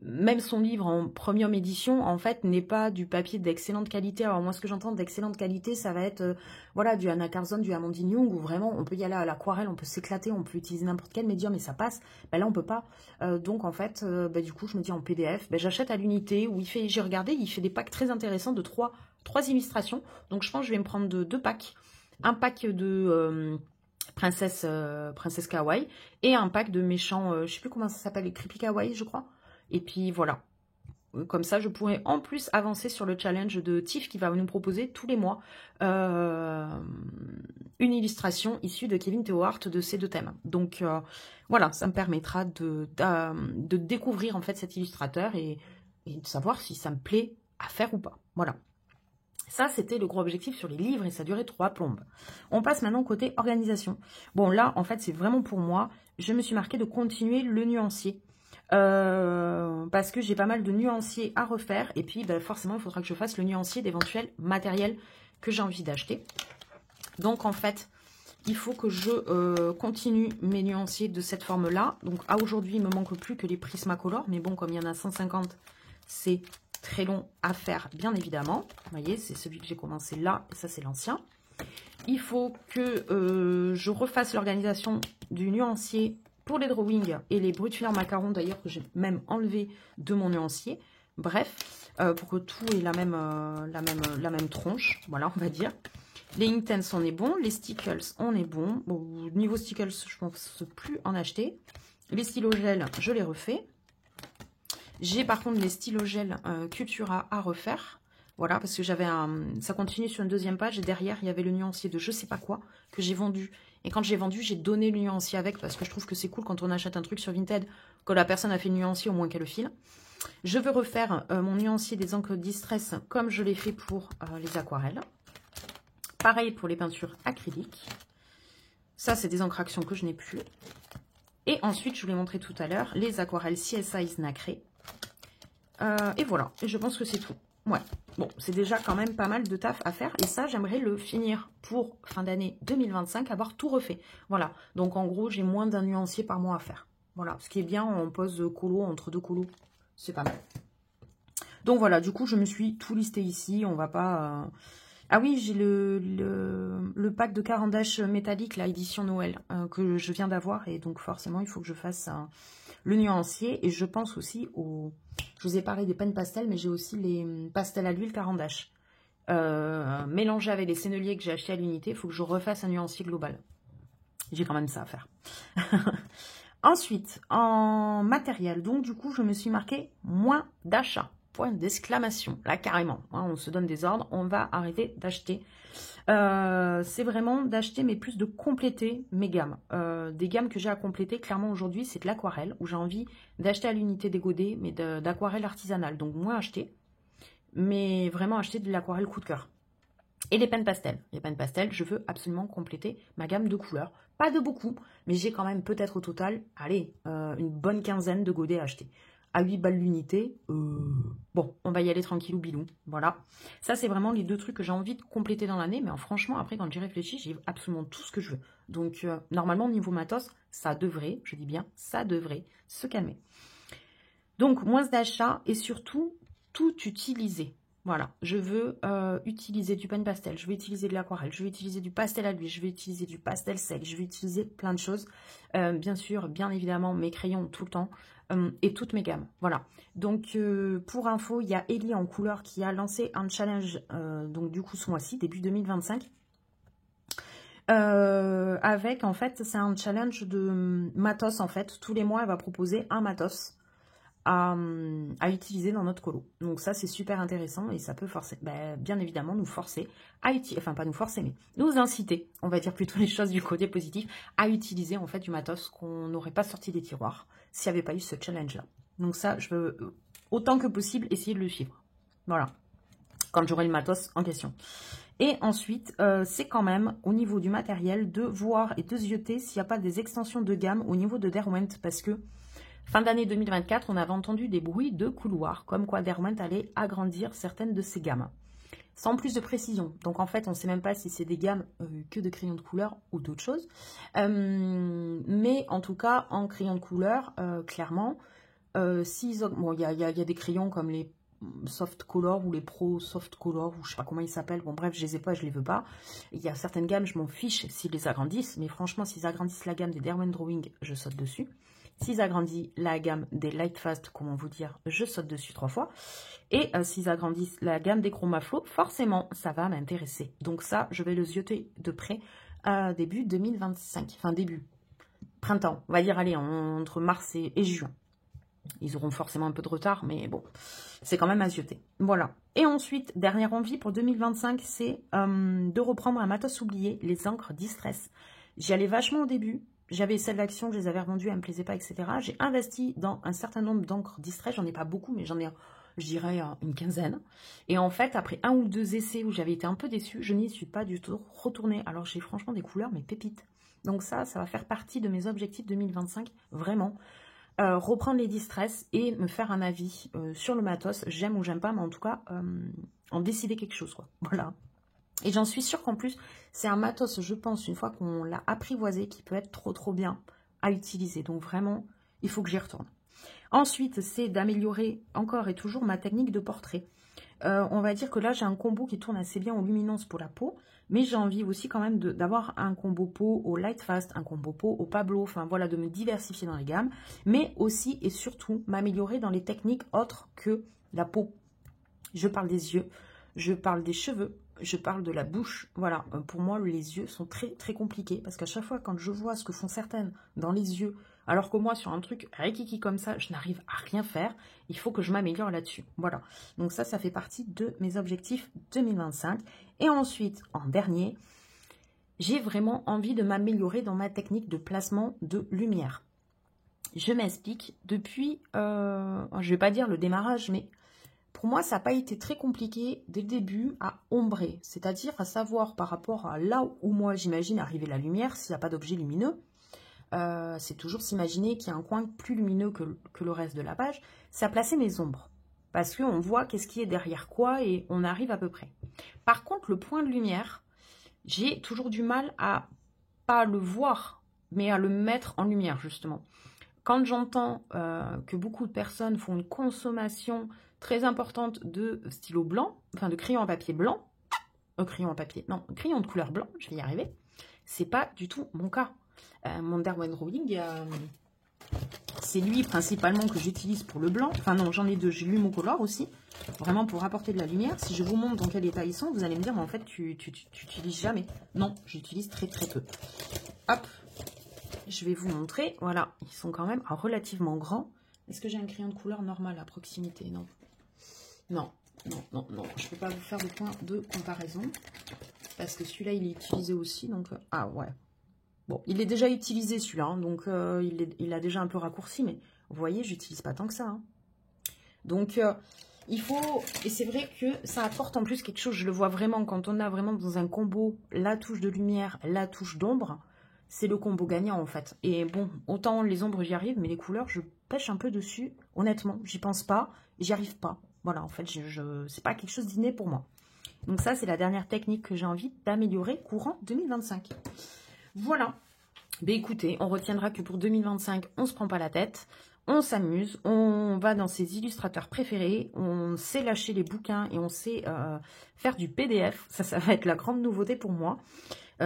même son livre en premium édition, en fait, n'est pas du papier d'excellente qualité. Alors moi, ce que j'entends d'excellente qualité, ça va être voilà, du Anna Carson, du Amandine Young, où vraiment, on peut y aller à l'aquarelle, on peut s'éclater, on peut utiliser n'importe quel médium et ça passe. Ben là, on peut pas. Donc, en fait, ben, du coup, je me dis en PDF, ben, j'achète à l'unité, où j'ai regardé, il fait des packs très intéressants de 3 illustrations. Donc, je pense que je vais me prendre 2 packs. Un pack de... Princesse Kawaii et un pack de méchants, je sais plus comment ça s'appelle, les Creepy Kawaii, je crois. Et puis voilà, comme ça je pourrais en plus avancer sur le challenge de Tiff qui va nous proposer tous les mois une illustration issue de Kevin Theohart de ces 2 thèmes. Donc voilà, ça me permettra de découvrir en fait cet illustrateur et de savoir si ça me plaît à faire ou pas. Voilà. Ça, c'était le gros objectif sur les livres et ça durait 3 plombes. On passe maintenant côté organisation. Bon, là, en fait, c'est vraiment pour moi. Je me suis marqué de continuer le nuancier. Parce que j'ai pas mal de nuanciers à refaire. Et puis, ben, forcément, il faudra que je fasse le nuancier d'éventuels matériels que j'ai envie d'acheter. Donc, en fait, il faut que je continue mes nuanciers de cette forme-là. Donc, à aujourd'hui, il ne me manque plus que les Prismacolor. Mais bon, comme il y en a 150, c'est très long à faire, bien évidemment. Vous voyez, c'est celui que j'ai commencé là. Et ça, c'est l'ancien. Il faut que je refasse l'organisation du nuancier pour les drawings et les brut fleurs macarons, d'ailleurs, que j'ai même enlevé de mon nuancier. Bref, pour que tout ait la même tronche, voilà, on va dire. Les Intense, on est bon. Les Stickles, on est bon. Bon, niveau Stickles, je pense plus en acheter. Les stylogels, je les refais. J'ai par contre les stylogels Cultura à refaire. Voilà, parce que j'avais un... Ça continue sur une deuxième page. Et derrière, il y avait le nuancier de je sais pas quoi que j'ai vendu. Et quand j'ai vendu, j'ai donné le nuancier avec. Parce que je trouve que c'est cool quand on achète un truc sur Vinted, que la personne a fait le nuancier, au moins qu'elle le file. Je veux refaire mon nuancier des encres Distress comme je l'ai fait pour les aquarelles. Pareil pour les peintures acryliques. Ça, c'est des encres action que je n'ai plus. Et ensuite, je vous l'ai montré tout à l'heure, les aquarelles CSI nacrées. Et voilà. Et je pense que c'est tout. Ouais. Bon, c'est déjà quand même pas mal de taf à faire. Et ça, j'aimerais le finir pour fin d'année 2025, avoir tout refait. Voilà. Donc, en gros, j'ai moins d'un nuancier par mois à faire. Voilà. Ce qui est bien, on pose colo entre deux colos. C'est pas mal. Donc, voilà. Du coup, je me suis tout listé ici. On va pas... Ah oui, j'ai le pack de carandache métallique, la édition Noël, que je viens d'avoir. Et donc, forcément, il faut que je fasse le nuancier. Et je pense aussi aux... Je vous ai parlé des peines pastel, mais j'ai aussi les pastels à l'huile carandache. Mélangés avec les senneliers que j'ai achetés à l'unité, il faut que je refasse un nuancier global. J'ai quand même ça à faire. Ensuite, en matériel, donc du coup, je me suis marqué moins d'achat. Point d'exclamation, là carrément, hein, on se donne des ordres, on va arrêter d'acheter. C'est vraiment d'acheter, mais plus de compléter mes gammes. Des gammes que j'ai à compléter, clairement aujourd'hui, c'est de l'aquarelle, où j'ai envie d'acheter à l'unité des godets, mais d'aquarelle artisanale, donc moins acheter, mais vraiment acheter de l'aquarelle coup de cœur. Et les peines pastel. Les peines pastel, je veux absolument compléter ma gamme de couleurs. Pas de beaucoup, mais j'ai quand même peut-être au total, allez, une bonne quinzaine de godets à acheter. À 8 balles l'unité, bon, on va y aller tranquillou bilou, voilà. Ça, c'est vraiment les deux trucs que j'ai envie de compléter dans l'année, mais franchement, après, quand j'y réfléchis, j'ai absolument tout ce que je veux. Donc, normalement, au niveau matos, ça devrait, je dis bien, ça devrait se calmer. Donc, moins d'achat et surtout, tout utiliser. Voilà, je veux utiliser du pen pastel, je vais utiliser de l'aquarelle, je vais utiliser du pastel à l'huile, je vais utiliser du pastel sec, je vais utiliser plein de choses. Bien sûr, bien évidemment, mes crayons tout le temps et toutes mes gammes. Voilà, donc pour info, il y a Ellie en couleur qui a lancé un challenge, donc du coup ce mois-ci, début 2025. Avec, en fait, c'est un challenge de matos, en fait. Tous les mois, elle va proposer un matos à utiliser dans notre colo. Donc ça, c'est super intéressant et ça peut forcer, bien évidemment, nous forcer à utiliser, enfin pas nous forcer, mais nous inciter, on va dire plutôt les choses du côté positif, à utiliser en fait du matos qu'on n'aurait pas sorti des tiroirs s'il n'y avait pas eu ce challenge-là. Donc ça, je veux autant que possible essayer de le suivre. Voilà, quand j'aurai le matos en question. Et ensuite, c'est quand même au niveau du matériel de voir et de zioter s'il n'y a pas des extensions de gamme au niveau de Derwent, parce que fin d'année 2024, on avait entendu des bruits de couloir, comme quoi Derwent allait agrandir certaines de ses gammes, sans plus de précision. Donc en fait, on ne sait même pas si c'est des gammes que de crayons de couleur ou d'autres choses. Mais en tout cas, en crayons de couleur, clairement, bon, il y a des crayons comme les soft color ou les pro soft color ou je sais pas comment ils s'appellent. Bon bref, je les ai pas, je les veux pas. Il y a certaines gammes, je m'en fiche s'ils les agrandissent, mais franchement, s'ils agrandissent la gamme des Derwent Drawing, je saute dessus. S'ils agrandissent la gamme des Lightfast, comment vous dire, je saute dessus 3 fois. Et s'ils agrandissent la gamme des Chromaflow, forcément, ça va m'intéresser. Donc ça, je vais le zioter de près début 2025. Enfin, début printemps. On va dire, allez, entre mars et juin. Ils auront forcément un peu de retard, mais bon, c'est quand même à zioter. Voilà. Et ensuite, dernière envie pour 2025, c'est de reprendre un matos oublié, les encres Distress. J'y allais vachement au début. J'avais celle d'action, je les avais revendues, elles ne me plaisaient pas, etc. J'ai investi dans un certain nombre d'encres Distress. J'en ai pas beaucoup, mais j'en ai, je dirais, une quinzaine. Et en fait, après 1 ou 2 essais où j'avais été un peu déçue, je n'y suis pas du tout retournée. Alors, j'ai franchement des couleurs, mais pépites. Donc ça va faire partie de mes objectifs 2025, vraiment. Reprendre les Distress et me faire un avis sur le matos. J'aime ou j'aime pas, mais en tout cas, en décider quelque chose, quoi. Voilà. Et j'en suis sûre qu'en plus, c'est un matos, je pense, une fois qu'on l'a apprivoisé, qui peut être trop bien à utiliser. Donc vraiment, il faut que j'y retourne. Ensuite, c'est d'améliorer encore et toujours ma technique de portrait. On va dire que là, j'ai un combo qui tourne assez bien aux luminances pour la peau, mais j'ai envie aussi quand même d'avoir un combo peau au Light Fast, un combo peau au Pablo, enfin voilà, de me diversifier dans les gammes, mais aussi et surtout m'améliorer dans les techniques autres que la peau. Je parle des yeux, je parle des cheveux, je parle de la bouche. Voilà, pour moi, les yeux sont très très compliqués, parce qu'à chaque fois, quand je vois ce que font certaines dans les yeux, alors que moi, sur un truc rikiki comme ça, je n'arrive à rien faire. Il faut que je m'améliore là-dessus. Voilà. Donc ça fait partie de mes objectifs 2025. Et ensuite, en dernier, j'ai vraiment envie de m'améliorer dans ma technique de placement de lumière. Je m'explique. Depuis, je ne vais pas dire le démarrage, mais pour moi, ça n'a pas été très compliqué dès le début à ombrer. C'est-à-dire à savoir par rapport à là où moi, j'imagine arriver la lumière, s'il n'y a pas d'objet lumineux. C'est toujours s'imaginer qu'il y a un coin plus lumineux que le reste de la page, c'est à placer mes ombres. Parce qu'on voit qu'est-ce qui est derrière quoi et on arrive à peu près. Par contre, le point de lumière, j'ai toujours du mal à pas le voir, mais à le mettre en lumière, justement. Quand j'entends que beaucoup de personnes font une consommation très importante de stylo blanc, enfin de crayon à papier blanc, crayon de couleur blanc, je vais y arriver, c'est pas du tout mon cas. Mon Derwent Rowling, c'est lui principalement que j'utilise pour le blanc. Enfin non, j'en ai deux. J'ai l'Humocolor aussi, vraiment pour apporter de la lumière. Si je vous montre dans quel état ils sont, vous allez me dire, mais en fait, tu n'utilises jamais. Non, j'utilise très très peu. Hop, je vais vous montrer. Voilà, ils sont quand même relativement grands. Est-ce que j'ai un crayon de couleur normal à proximité? Non. Non, non, non, non. Je ne peux pas vous faire de point de comparaison. Parce que celui-là, il est utilisé aussi. Donc, ah ouais. Bon, il est déjà utilisé celui-là, hein, donc il a déjà un peu raccourci, mais vous voyez, j'utilise pas tant que ça. Hein. Donc, il faut, et c'est vrai que ça apporte en plus quelque chose, je le vois vraiment, quand on a vraiment dans un combo la touche de lumière, la touche d'ombre, c'est le combo gagnant en fait. Et bon, autant les ombres j'y arrive, mais les couleurs, je pêche un peu dessus, honnêtement, j'y pense pas, j'y arrive pas. Voilà, en fait, c'est pas quelque chose d'inné pour moi. Donc ça, c'est la dernière technique que j'ai envie d'améliorer courant 2025. Voilà. Ben écoutez, on retiendra que pour 2025, on ne se prend pas la tête, on s'amuse, on va dans ses illustrateurs préférés, on sait lâcher les bouquins et on sait faire du PDF. Ça va être la grande nouveauté pour moi.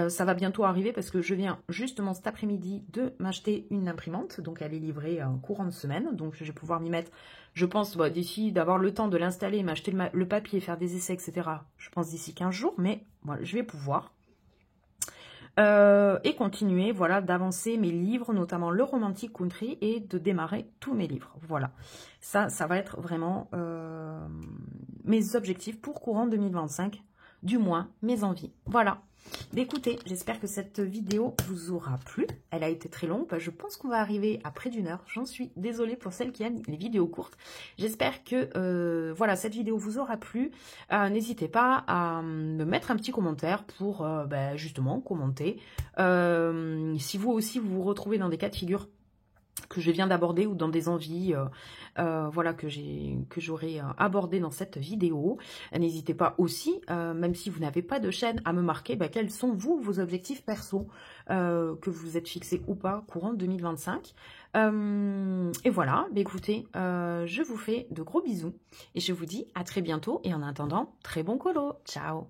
Ça va bientôt arriver parce que je viens justement cet après-midi de m'acheter une imprimante. Donc elle est livrée en courant de semaine. Donc je vais pouvoir m'y mettre, je pense, d'ici d'avoir le temps de l'installer, m'acheter le papier, faire des essais, etc. Je pense d'ici 15 jours, mais voilà, je vais pouvoir. Et continuer, voilà, d'avancer mes livres, notamment le Romantic Country, et de démarrer tous mes livres. Voilà, ça va être vraiment mes objectifs pour courant 2025, du moins mes envies. Voilà. Écoutez, j'espère que cette vidéo vous aura plu. Elle a été très longue. Je pense qu'on va arriver à près d'1 heure. J'en suis désolée pour celles qui aiment les vidéos courtes. J'espère que voilà, cette vidéo vous aura plu. N'hésitez pas à me mettre un petit commentaire pour justement commenter. Si vous aussi vous vous retrouvez dans des cas de figure que je viens d'aborder ou dans des envies voilà, que j'aurais abordé dans cette vidéo. N'hésitez pas aussi, même si vous n'avez pas de chaîne, à me marquer quels sont vos objectifs perso, que vous êtes fixés ou pas courant 2025. Et voilà, écoutez, je vous fais de gros bisous et je vous dis à très bientôt et en attendant, très bon colo. Ciao.